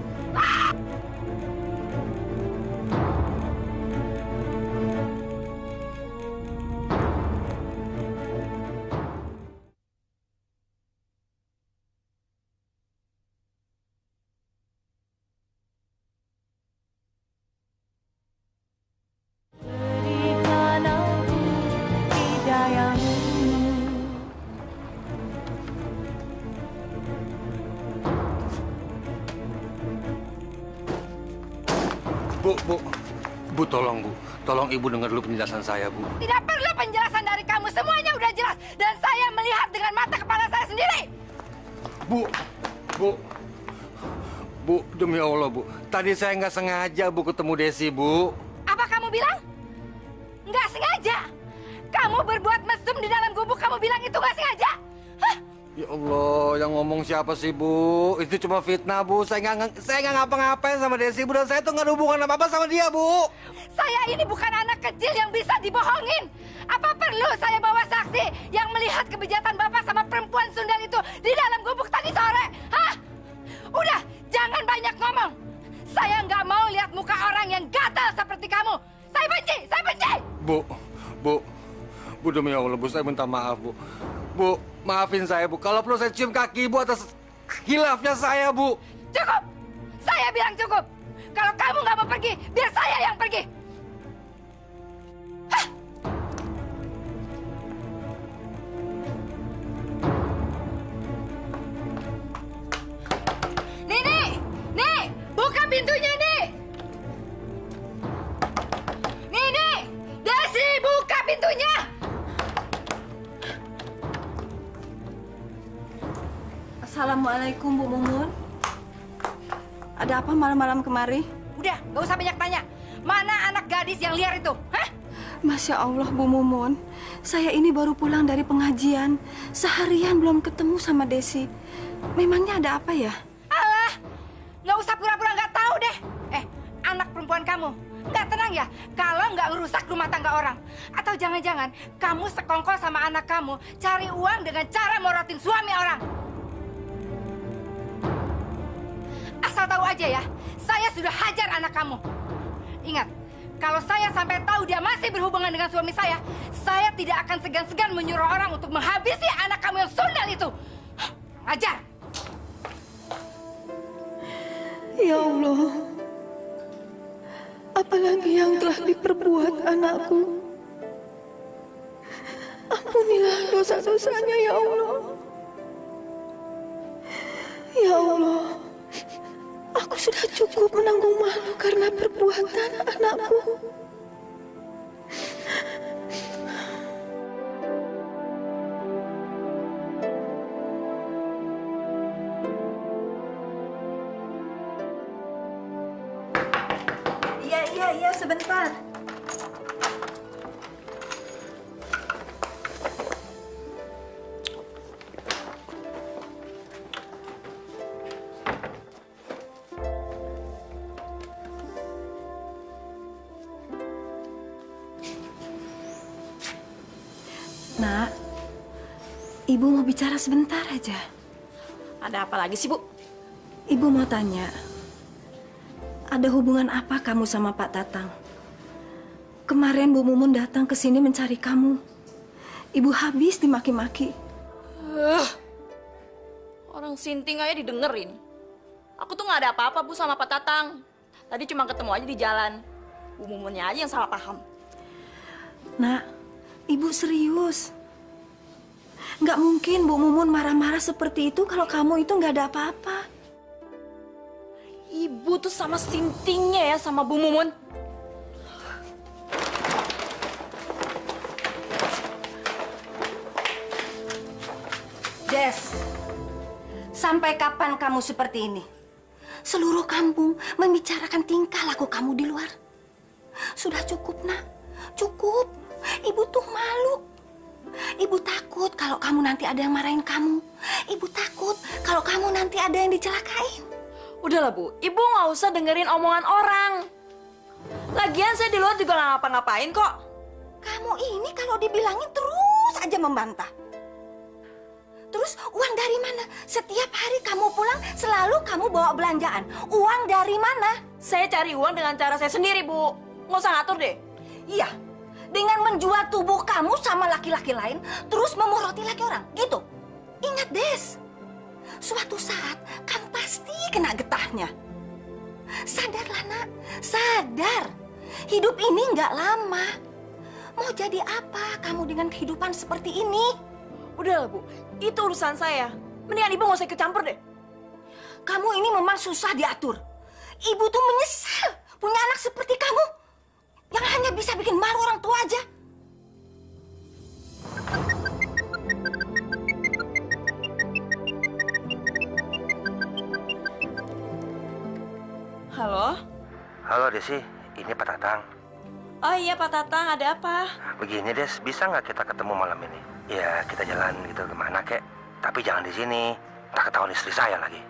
Bu, tolong Bu. Tolong Ibu dengar dulu penjelasan saya, Bu. Tidak perlu penjelasan dari kamu. Semuanya udah jelas. Dan saya melihat dengan mata kepala saya sendiri. Bu, demi Allah, Bu. Tadi saya nggak sengaja, Bu, ketemu Desi, Bu. Apa kamu bilang? Nggak sengaja. Kamu berbuat mesum di dalam gubuk. Kamu bilang itu nggak sengaja. Hah? Ya Allah, yang ngomong siapa sih, Bu? Itu cuma fitnah, Bu. Saya nggak ngapa-ngapain sama Desi, Bu. Dan saya tuh nggak ada hubungan apa-apa sama dia, Bu. Saya ini bukan anak kecil yang bisa dibohongin. Apa perlu saya bawa saksi yang melihat kebejatan Bapak sama perempuan Sundal itu di dalam gubuk tadi sore? Hah? Udah, jangan banyak ngomong. Saya nggak mau lihat muka orang yang gatal seperti kamu. Saya benci, saya benci. Bu, demi Allah, Bu. Saya minta maaf, Bu. Bu, maafin saya, Bu. Kalau perlu saya cium kaki Ibu atas hilafnya saya, Bu. Cukup! Saya bilang cukup. Kalau kamu nggak mau pergi, biar saya yang pergi. Hah? Nih, buka pintunya, nih. Nih, Desi, buka pintunya. Assalamualaikum, Bu Mumun. Ada apa malam-malam kemari? Udah, gak usah banyak tanya. Mana anak gadis yang liar itu? Hah? Masya Allah, Bu Mumun. Saya ini baru pulang dari pengajian. Seharian belum ketemu sama Desi. Memangnya ada apa ya? Alah, gak usah pura-pura gak tahu deh. Anak perempuan kamu gak tenang ya kalau nggak ngerusak rumah tangga orang. Atau jangan-jangan kamu sekongkol sama anak kamu cari uang dengan cara morotin suami orang. Asal tahu aja ya, saya sudah hajar anak kamu. Ingat, kalau saya sampai tahu dia masih berhubungan dengan suami saya tidak akan segan-segan menyuruh orang untuk menghabisi anak kamu yang sundal itu. Ajar. Ya Allah, apalagi yang telah diperbuat anakku. Ampunilah dosa-dosanya, ya Allah. Ya Allah, aku sudah cukup menanggung malu karena perbuatan anakku. Iya, sebentar. Nak, Ibu mau bicara sebentar aja. Ada apa lagi sih, Bu? Ibu mau tanya, ada hubungan apa kamu sama Pak Tatang? Kemarin Bu Mumun datang ke sini mencari kamu. Ibu habis dimaki-maki. Orang sinting aja didengerin. Aku tuh nggak ada apa-apa, Bu, sama Pak Tatang. Tadi cuma ketemu aja di jalan. Bu Mumunnya aja yang salah paham. Nak, Ibu serius. Nggak mungkin Bu Mumun marah-marah seperti itu kalau kamu itu nggak ada apa-apa. Ibu tuh sama sintingnya ya sama Bu Mumun. Des, sampai kapan kamu seperti ini? Seluruh kampung membicarakan tingkah laku kamu di luar. Sudah cukup, Nak. Cukup. Ibu tuh malu. Ibu takut kalau kamu nanti ada yang marahin kamu. Ibu takut kalau kamu nanti ada yang dicelakain. Udahlah, Bu. Ibu nggak usah dengerin omongan orang. Lagian saya di luar juga nggak ngapa-ngapain kok. Kamu ini kalau dibilangin terus aja membantah. Terus uang dari mana? Setiap hari kamu pulang selalu kamu bawa belanjaan. Uang dari mana? Saya cari uang dengan cara saya sendiri, Bu. Nggak usah ngatur deh. Iya, dengan menjual tubuh kamu sama laki-laki lain, terus memoroti laki orang, gitu. Ingat, Des, suatu saat kamu pasti kena getahnya. Sadarlah, Nak, sadar. Hidup ini nggak lama. Mau jadi apa kamu dengan kehidupan seperti ini? Udahlah, Bu. Itu urusan saya. Mendingan Ibu nggak usah ikut campur deh. Kamu ini memang susah diatur. Ibu tuh menyesal punya anak seperti kamu yang hanya bisa bikin malu orang tua aja. Halo? Halo Desi, ini Pak Tatang. Oh iya, Pak Tatang, ada apa? Begini Des, bisa nggak kita ketemu malam ini? Ya kita jalan gitu kemana kek, tapi jangan di sini. Tak ketahuan istri saya lagi.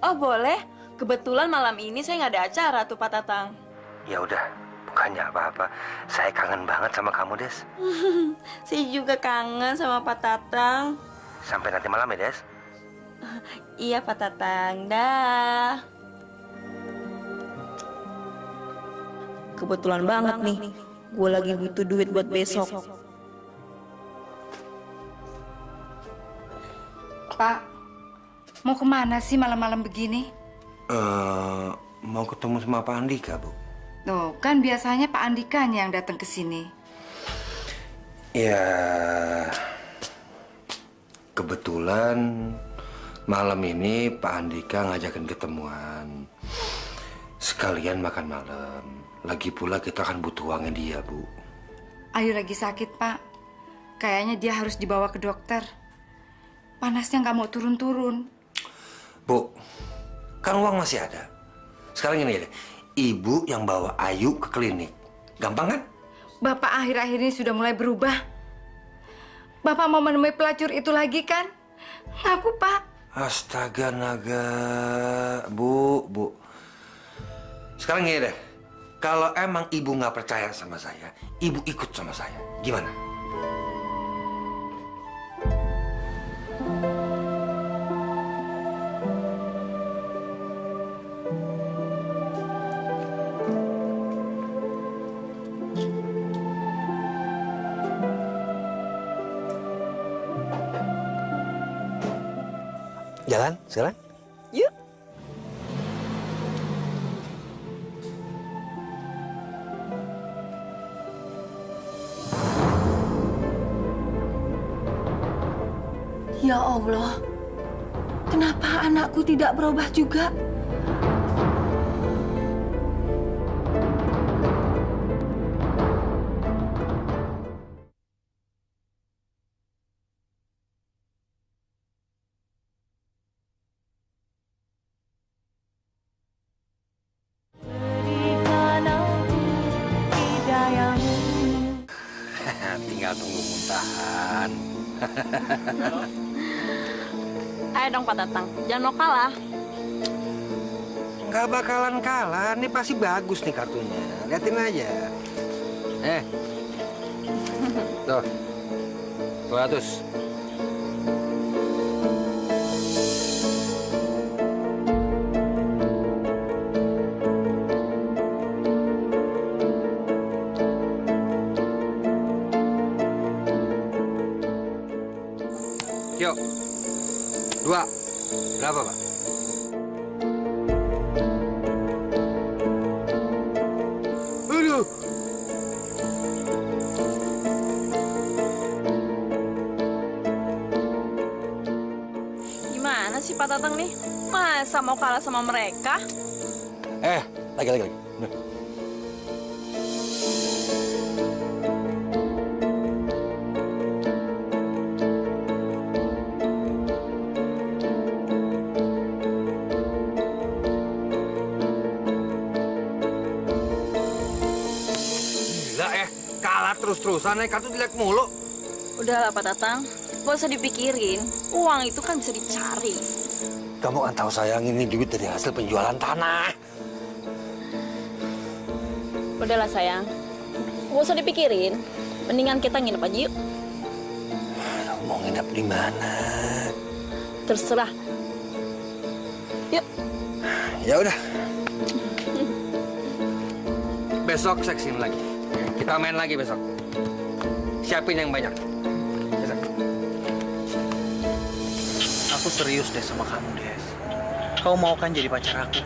Oh boleh. Kebetulan malam ini saya nggak ada acara tuh, Pak Tatang. Ya udah, bukannya apa-apa. Saya kangen banget sama kamu Des. Saya juga kangen sama Pak Tatang. Sampai nanti malam ya Des. Iya Pak Tatang, dah. Kebetulan banget nih, gue lagi butuh duit buat besok. Pak, mau kemana sih malam-malam begini? Mau ketemu sama Pak Andika, Bu. Tuh, kan biasanya Pak Andikanya yang datang ke sini. Ya, kebetulan malam ini Pak Andika ngajakin ketemuan. Sekalian makan malam. Lagi pula kita akan butuh uangnya dia, Bu. Ayu lagi sakit, Pak. Kayaknya dia harus dibawa ke dokter. Panasnya nggak mau turun-turun. Bu, kan uang masih ada. Sekarang ini deh, Ibu yang bawa Ayu ke klinik. Gampang kan? Bapak akhir-akhir ini sudah mulai berubah. Bapak mau menemui pelacur itu lagi kan? Ngaku, Pak. Astaga naga. Bu. Sekarang gini deh. Kalau emang Ibu nggak percaya sama saya, Ibu ikut sama saya. Gimana? Jalan sekarang? Yuk. Ya Allah, kenapa anakku tidak berubah juga? Tinggal tunggu muntahan. Ayo dong Pak Tatang, jangan mau kalah. Nggak bakalan kalah, ini pasti bagus nih kartunya. Liatin aja. Tuh, 200. Yuk. 2. Berapa, Pak? Aduh. Gimana sih Pak Tatang nih? Masa mau kalah sama mereka? Lagi. Gila kalah terus-terusan kartu jelek mulu. Udahlah Pak Tatang, gak usah dipikirin. Uang itu kan bisa dicari. Kamu kan tahu sayang ini duit dari hasil penjualan tanah. Udahlah sayang, gak usah dipikirin. Mendingan kita nginep aja yuk. Mau nginep di mana? Terserah. Yuk. Ya udah. Besok saya kesini lagi. Kita main lagi besok. Siapin yang banyak. Besok. Aku serius deh sama kamu, Des. Kau mau kan jadi pacar aku?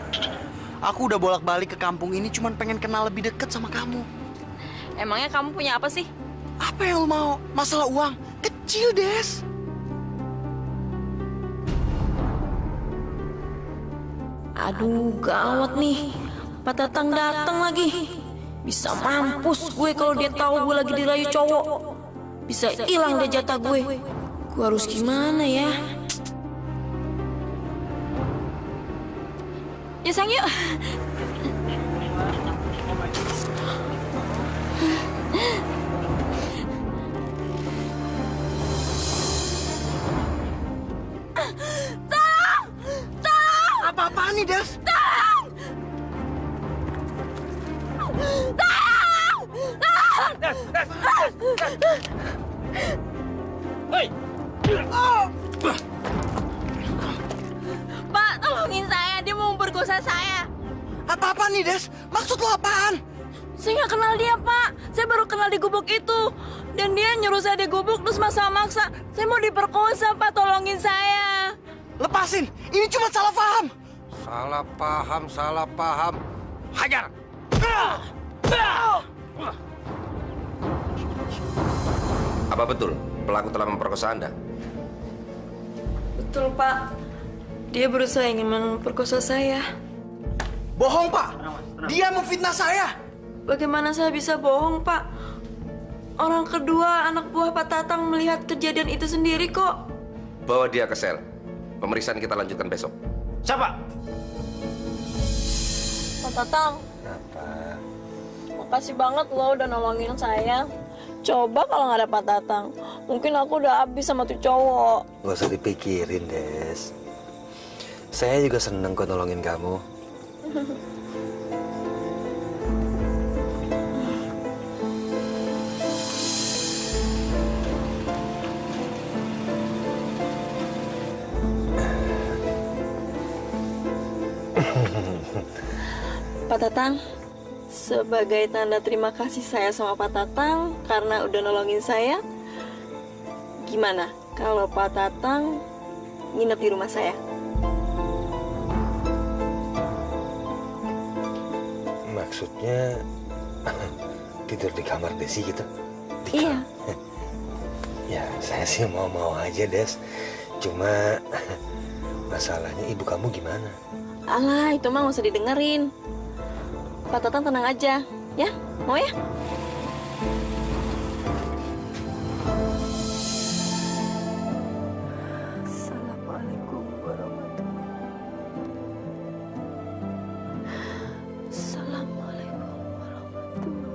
Aku udah bolak-balik ke kampung ini cuman pengen kenal lebih deket sama kamu. Emangnya kamu punya apa sih? Apa yang lo mau? Masalah uang? Kecil, Des. Aduh, gawat nih. Pak Tatang datang lagi. Bisa mampus gue kalau dia tahu gue lagi dirayu cowok. Bisa hilang deh jatah gue. Gue harus gimana ya? Ya sayang yuk. Tolong! Tolong! Apa-apaan nih, Des? Tolong! Tolong! Hei! Pak, tolongin saya. Dia mau memperkosa saya. Apa-apa nih, Des? Maksud lo apaan? Saya nggak kenal dia, Pak. Saya baru kenal di gubuk itu. Dan dia nyuruh saya di gubuk terus maksa-maksa. Saya mau diperkosa, Pak. Tolongin saya. Lepasin! Ini cuma salah paham! Salah paham. Hajar! Apa betul pelaku telah memperkosa Anda? Betul, Pak. Dia berusaha ingin memperkosa saya. Bohong, Pak! Dia memfitnah saya! Bagaimana saya bisa bohong, Pak? Orang kedua anak buah Pak Tatang melihat kejadian itu sendiri kok. Bawa dia ke sel. Pemeriksaan kita lanjutkan besok. Siapa? Pak Tatang. Kenapa? Makasih banget lo udah nolongin saya. Coba kalau nggak ada Pak Tatang, mungkin aku udah habis sama tuh cowok. Gak usah dipikirin, Des. Saya juga seneng kok nolongin kamu. Pak Tatang, sebagai tanda terima kasih saya sama Pak Tatang karena udah nolongin saya, gimana kalau Pak Tatang nginep di rumah saya? Maksudnya tidur di kamar Desi gitu? Iya. Ya, saya sih mau-mau aja, Des. Cuma masalahnya ibu kamu gimana? Alah, itu mah nggak usah didengerin. Pak Tatang tenang aja, ya? Mau ya? Assalamualaikum warahmatullahi wabarakatuh. Assalamualaikum warahmatullahi wabarakatuh.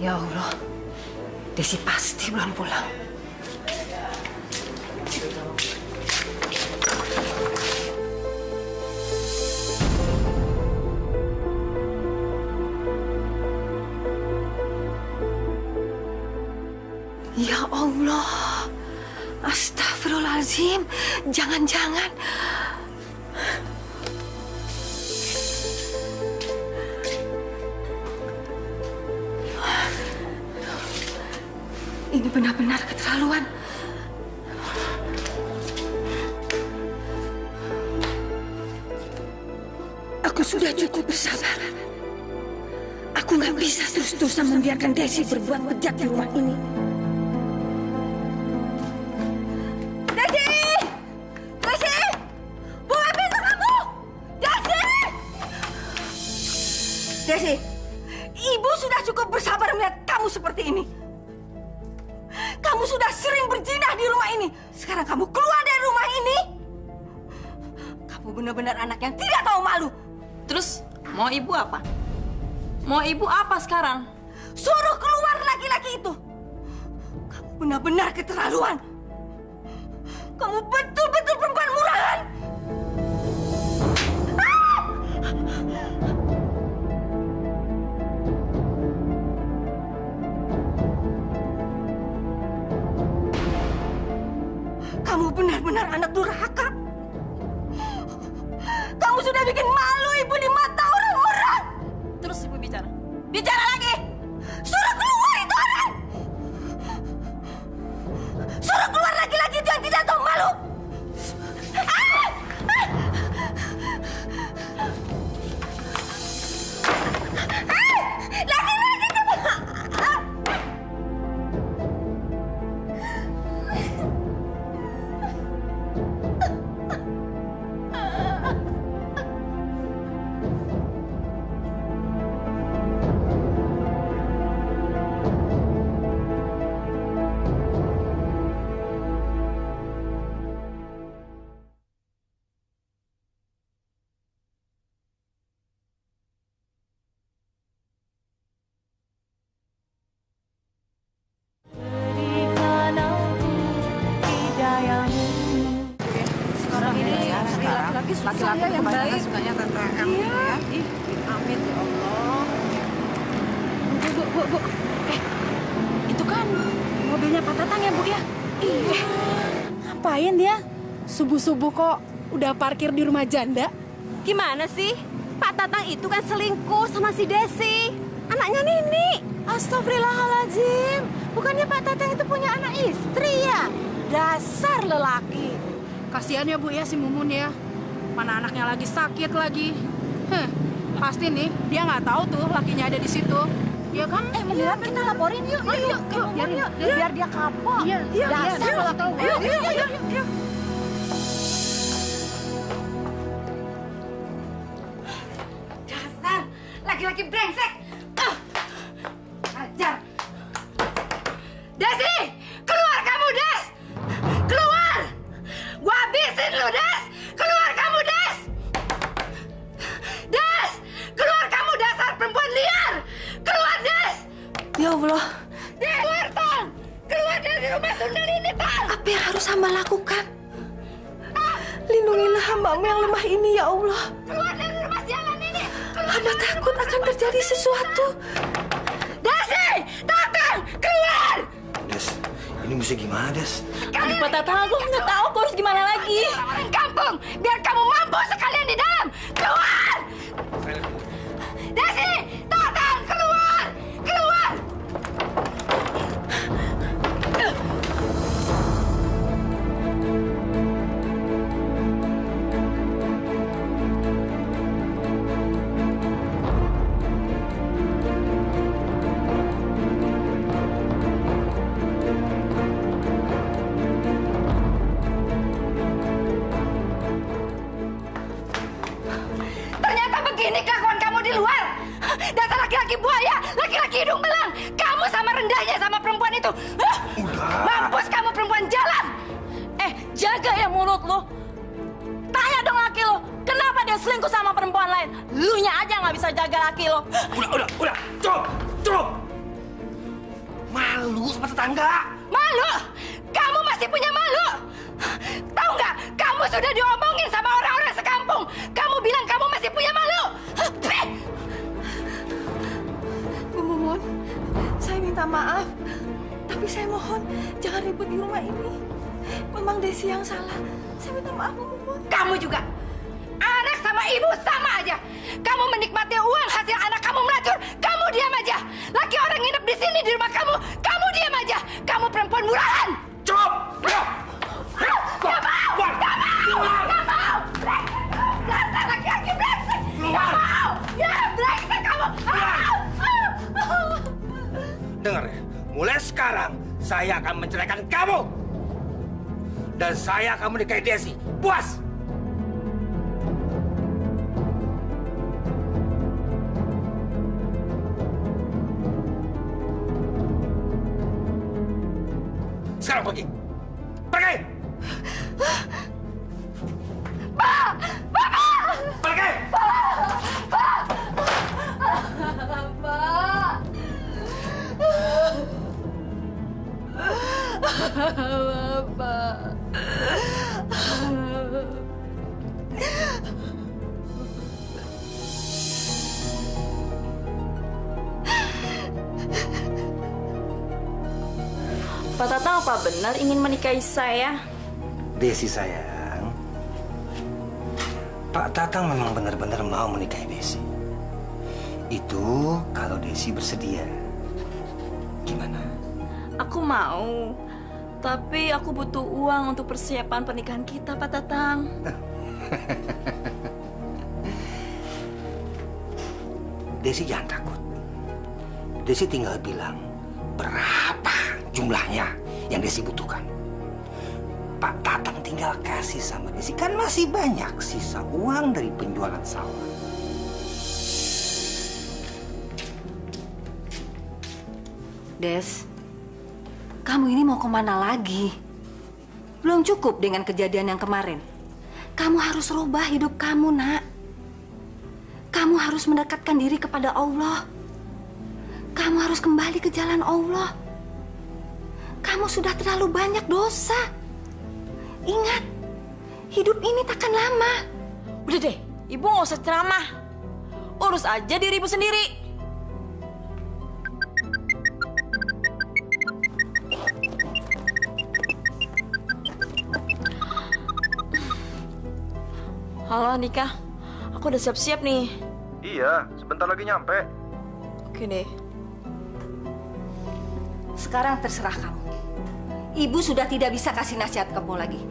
Ya Allah, Desi pasti belum pulang. Ya Allah, astagfirullahaladzim, jangan-jangan. Ini benar-benar keterlaluan. Aku sudah cukup bersabar. Aku nggak bisa terus-terusan membiarkan Desi berbuat bejat di rumah ini. Desi! Desi! Buka pintu kamu! Desi! Desi, Ibu sudah cukup bersabar melihat kamu seperti ini. Kamu sudah sering berzinah di rumah ini. Sekarang kamu keluar dari rumah ini. Kamu benar-benar anak yang tidak tahu malu. Terus mau ibu apa? Mau ibu apa sekarang? Suruh keluar laki-laki itu. Kamu benar-benar keterlaluan. Kamu betul-betul perempuan murahan. Kamu benar-benar anak durhaka. Kamu sudah bikin malu ibu di mata orang-orang. Terus ibu bicara. Bicara lagi. Suruh keluar itu orang. Suruh keluar laki-laki itu yang tidak tahu malu. Laki-laki itu. Laki-laki kebanyakan sukanya tante M ya. Ih, amin ya Allah. Bu. Itu kan mobilnya Pak Tatang ya, Bu ya? Iya. Ngapain dia? Subuh-subuh kok udah parkir di rumah janda? Gimana sih? Pak Tatang itu kan selingkuh sama si Desi, anaknya Nini. Astagfirullahaladzim. Bukannya Pak Tatang itu punya anak istri ya? Dasar lelaki. Kasihan ya Bu ya si Mumun ya. Mana anaknya lagi sakit lagi. Pasti nih dia nggak tahu tuh lakinya ada di situ. Ya kan? Mendingan kita laporin yuk. Biar dia kapok. Dasar lelaki. Yuk. Dasar laki-laki brengsek. Ajar. Desi, keluar kamu, Des. Keluar. Gua habisin lu, Des. Keluar kamu, Des. Des, keluar kamu dasar perempuan liar. Keluar, Des. Ya Allah. Des, keluar, Tang. Keluar dari rumah sundel ini, Tang. Apa yang harus hamba lakukan? Lindungilah hambamu yang lemah ini, ya Allah. Keluar dari rumah sialan ini. Hamba takut akan terjadi sesuatu. Desi, Tatang, keluar. Des, ini mesti gimana, Des? Aduh, Pak Tatang, aku nggak tahu aku harus gimana lagi. Orang kampung, biar kamu mampu sekalian di dalam. Keluar! Desi, Tatang, keluar! Keluar! Ternyata begini kelakuan kamu di luar. Dasar laki-laki buaya, laki-laki hidung belang. Kamu sama rendahnya sama perempuan itu. Mampus kamu perempuan jalan. Jaga ya mulut lu. Tanya dong laki lu, kenapa dia selingkuh sama perempuan lain? Lunya aja nggak bisa jaga laki lu. Udah, cukup. Malu sama tetangga. Malu? Kamu masih punya malu? Tahu nggak? Kamu sudah diomongin sama orang-orang sekampung. Kamu bilang kamu masih punya malu. Bu Mumun, saya minta maaf. Tapi saya mohon, jangan ribut di rumah ini. Memang Desi yang salah. Saya minta maaf, Bu Mumun. Kamu juga. Anak sama ibu sama aja. Kamu menikmati uang hasil anak kamu melacur. Kamu diam aja. Laki orang nginep di sini di rumah kamu. Kamu diam aja. Kamu perempuan murahan. Cukup! Gak mau! Gak mau! Gak mau! Dasar laki-laki brengsek! Gak mau! Ya, brengsek kamu! Dengar ya, mulai sekarang saya akan menceraikan kamu. Dan saya akan menikahi Desi. Puas! Sekarang pergi. Pergi! Pak! Bapak! Pergi! Pak! Bapak! Pak Tatang apa benar ingin menikahi saya? Desi sayang, Pak Tatang memang benar-benar mau menikahi Desi. Itu kalau Desi bersedia. Gimana? Aku mau, tapi aku butuh uang untuk persiapan pernikahan kita, Pak Tatang. Desi jangan takut. Desi tinggal bilang berapa jumlahnya yang Desi butuhkan. Pak Tatang tinggal kasih sama Desi. Kan masih banyak sisa uang dari penjualan sawah. Des, kamu ini mau kemana lagi? Belum cukup dengan kejadian yang kemarin. Kamu harus rubah hidup kamu, nak. Kamu harus mendekatkan diri kepada Allah. Kamu harus kembali ke jalan Allah. Kamu sudah terlalu banyak dosa. Ingat, hidup ini takkan lama. Udah deh, ibu nggak usah ceramah. Urus aja diri ibu sendiri. Halo Andika, aku udah siap-siap nih. Iya, sebentar lagi nyampe. Oke deh. Sekarang terserah kamu. Ibu sudah tidak bisa kasih nasihat kamu lagi.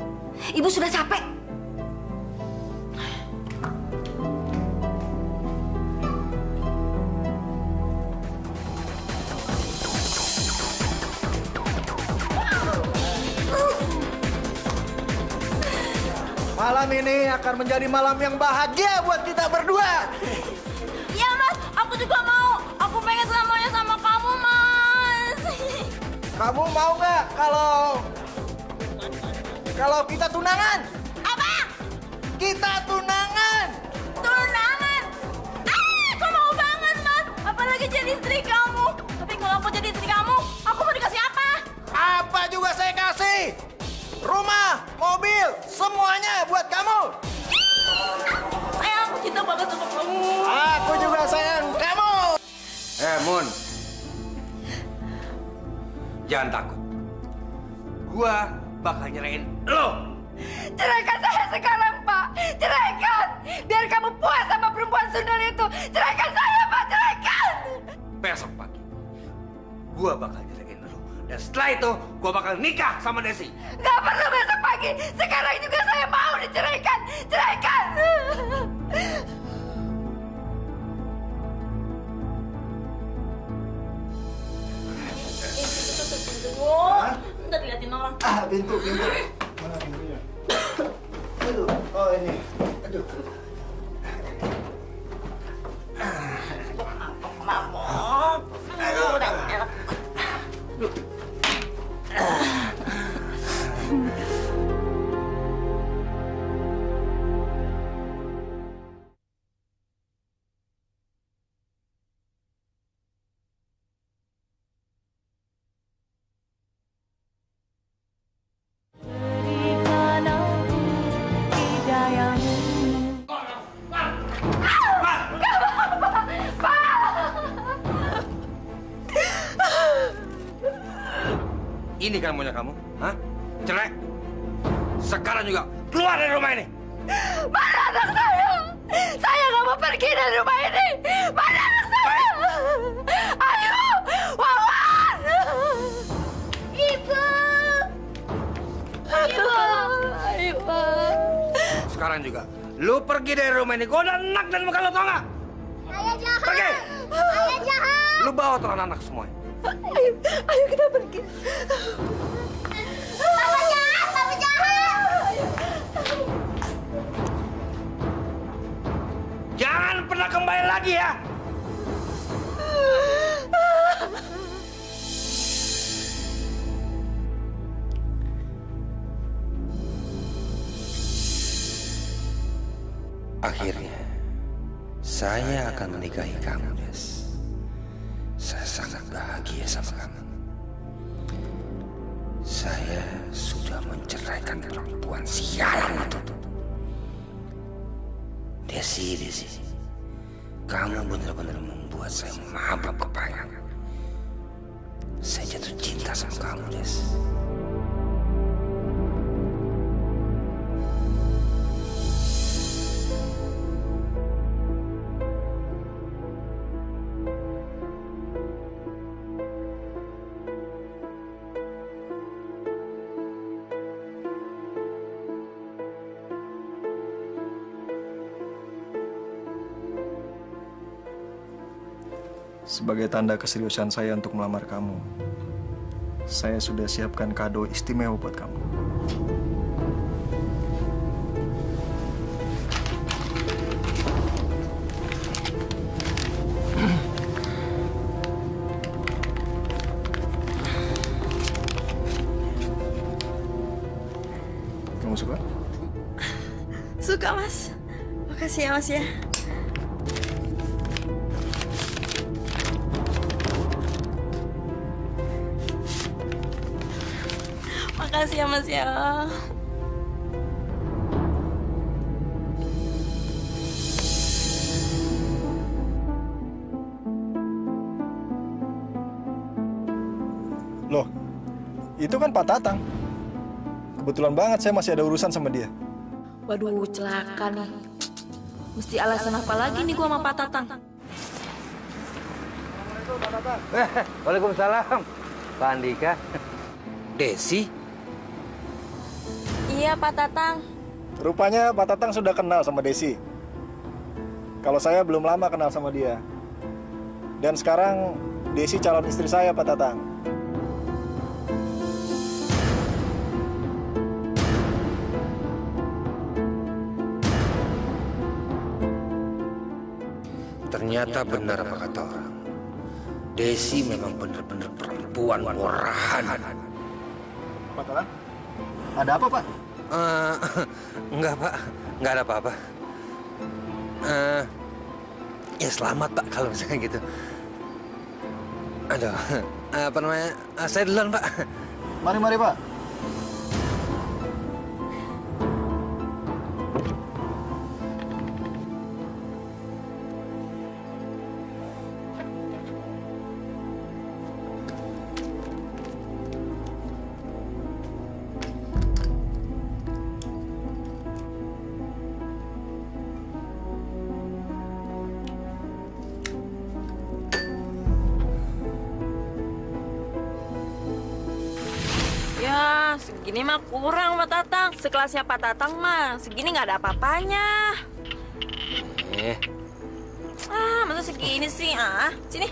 Ibu sudah capek. Malam ini akan menjadi malam yang bahagia buat kita berdua. Iya Mas, aku juga mau. Aku pengen selamanya sama kamu Mas. Kamu mau nggak kalau kita tunangan? Apa? Kita tunangan. Tunangan? Aku mau banget, Mas. Apalagi jadi istri kamu. Tapi kalau aku jadi istri kamu, aku mau dikasih apa? Apa juga saya kasih. Rumah, mobil, semuanya buat kamu. Sayang, aku cinta banget sama kamu. Aku juga sayang kamu. Mun. Jangan takut. Gua bakal nyerahin lo. Ceraikan saya sekarang, Pak. Ceraikan. Biar kamu puas sama perempuan sundal itu. Ceraikan saya, Pak. Ceraikan. Besok pagi. Gua bakal nyerahin lo. Dan setelah itu, gua bakal nikah sama Desi. Gak perlu besok pagi. Sekarang juga saya mau diceraikan. Ceraikan. Ntar liatin orang. Pintu. Mana pintunya? Aduh, oh ini. Aduh. Mabok. Udah enak. Ini kan maunya kamu? Hah? Cerai? Sekarang juga keluar dari rumah ini! Mana anak saya? Saya nggak mau pergi dari rumah ini. Mana anak saya? Ayo, Wawan! Ibu! Ibu! Ibu! Sekarang juga, lu pergi dari rumah ini. Gua udah enak dan muka lu, tau nggak? Saya jahat! Pergi! Saya jahat! Lu bawa tuh anak semua. Ayo kita pergi. Papa jahat! Papa jahat! Jangan pernah kembali lagi ya! Akhirnya, saya akan menikahi kamu, Des. Saya sangat bahagia sama kamu. Saya sudah menceraikan perempuan sialan itu. Desi, kamu benar-benar membuat saya mabuk kepala. Saya jatuh cinta sama kamu, Des. Sebagai tanda keseriusan saya untuk melamar kamu, saya sudah siapkan kado istimewa buat kamu. Kamu suka? Suka, Mas. Makasih ya, Mas ya. Makasih ya, Mas ya. Loh, itu kan Pak Tatang. Kebetulan banget saya masih ada urusan sama dia. Waduh, celaka nih. Mesti alasan apa lagi nih gua sama Pak Tatang? Waalaikumsalam, Pak Andika. Desi? Iya, Pak Tatang. Rupanya Pak Tatang sudah kenal sama Desi. Kalau saya belum lama kenal sama dia. Dan sekarang Desi calon istri saya, Pak Tatang. Ternyata benar apa kata orang. Desi memang benar-benar perempuan murahan. Pak Tatang, ada apa, Pak? Enggak, Pak. Enggak ada apa-apa. Ya selamat, Pak, kalau misalnya gitu. Aduh, apa namanya? Saya duluan, Pak. Mari, Pak. Ya, segini mah kurang, Pak Tatang. Sekelasnya Pak Tatang mah, segini nggak ada apa-apanya. Masa segini sih? Sini.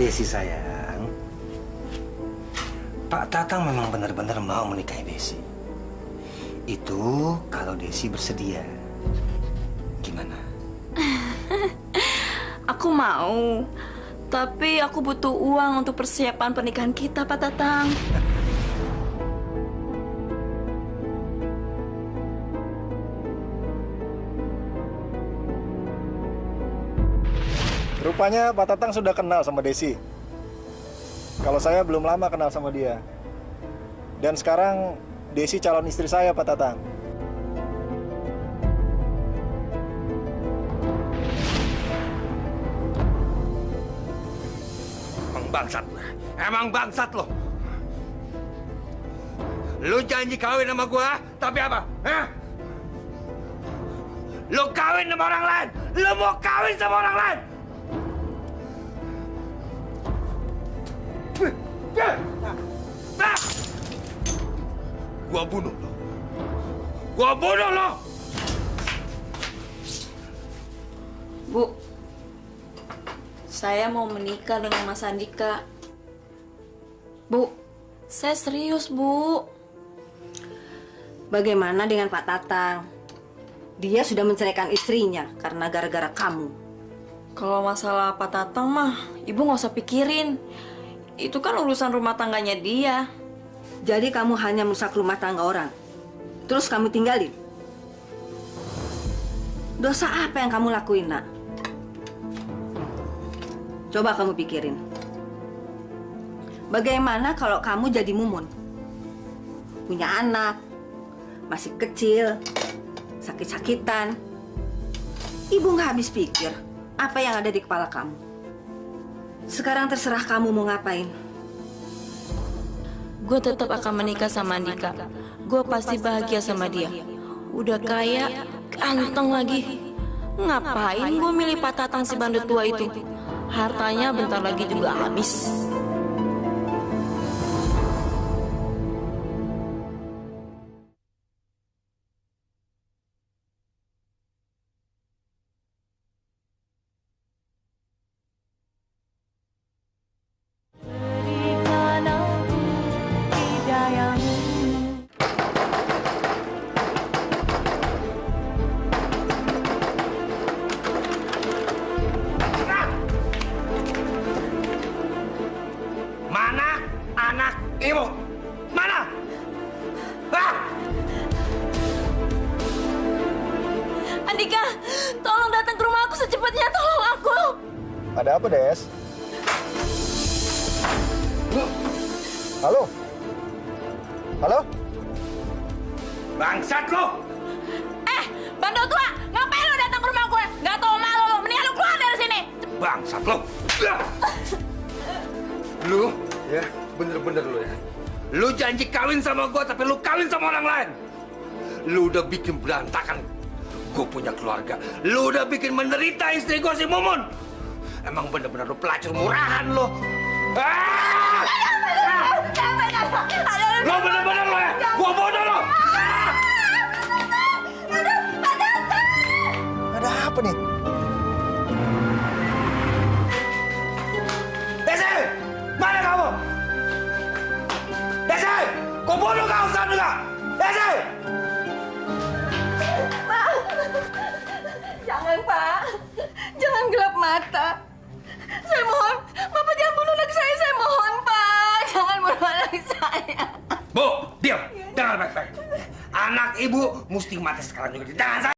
Desi sayang, Pak Tatang memang benar-benar mau menikahi Desi. Itu kalau Desi bersedia. Gimana? Aku mau, tapi aku butuh uang untuk persiapan pernikahan kita, Pak Tatang. Rupanya Pak Tatang sudah kenal sama Desi. Kalau saya belum lama kenal sama dia. Dan sekarang Desi calon istri saya, Pak Tatang. bangsat. Emang bangsat lo. Lu janji kawin sama gua, tapi apa? Hah? Lu kawin sama orang lain. Lu mau kawin sama orang lain. Gua bunuh lo. Gua bunuh lo. Bu, saya mau menikah dengan Mas Andika. Bu, saya serius, Bu. Bagaimana dengan Pak Tatang? Dia sudah menceraikan istrinya karena gara-gara kamu. Kalau masalah Pak Tatang mah, Ibu nggak usah pikirin. Itu kan urusan rumah tangganya dia. Jadi kamu hanya merusak rumah tangga orang, terus kamu tinggalin? Dosa apa yang kamu lakuin, Nak? Coba kamu pikirin. Bagaimana kalau kamu jadi mumun? Punya anak, masih kecil, sakit-sakitan. Ibu nggak habis pikir apa yang ada di kepala kamu. Sekarang terserah kamu mau ngapain. Gue tetap akan menikah sama Andika. Gue pasti bahagia sama dia. Udah kaya, ganteng lagi. Ngapain gue milih Pak Tatang si bandut tua itu? Hartanya bentar lagi juga habis. Mana anak ibu? Mana? Ah! Andika, tolong datang ke rumah aku secepatnya. Tolong aku. Ada apa, Des? Halo? Halo? Bangsat lo! Bandel tua, ngapain lu datang ke rumah gue? Gak tau malu lu, mendingan lu keluar dari sini. Bangsat lo! Lu, ya, bener-bener lu ya. Lu janji kawin sama gua, tapi lu kawin sama orang lain. Lu udah bikin berantakan gua punya keluarga. Lu udah bikin menderita istri gua si Mumun. Emang bener-bener lu pelacur murahan lu. Ah! Lu bener-bener lu ya. Gua bodoh lu. Ada apa nih? Desi! Mana kamu? Desi! Kau bunuh kau sekarang juga! Desi! Pak, jangan Pak, jangan gelap mata. Saya mohon, Bapak jangan bunuh anak saya mohon Pak, jangan bunuh anak saya. Bu, diam! Jangan baik-baik. Anak ibu mesti mati sekarang juga di tangan saya.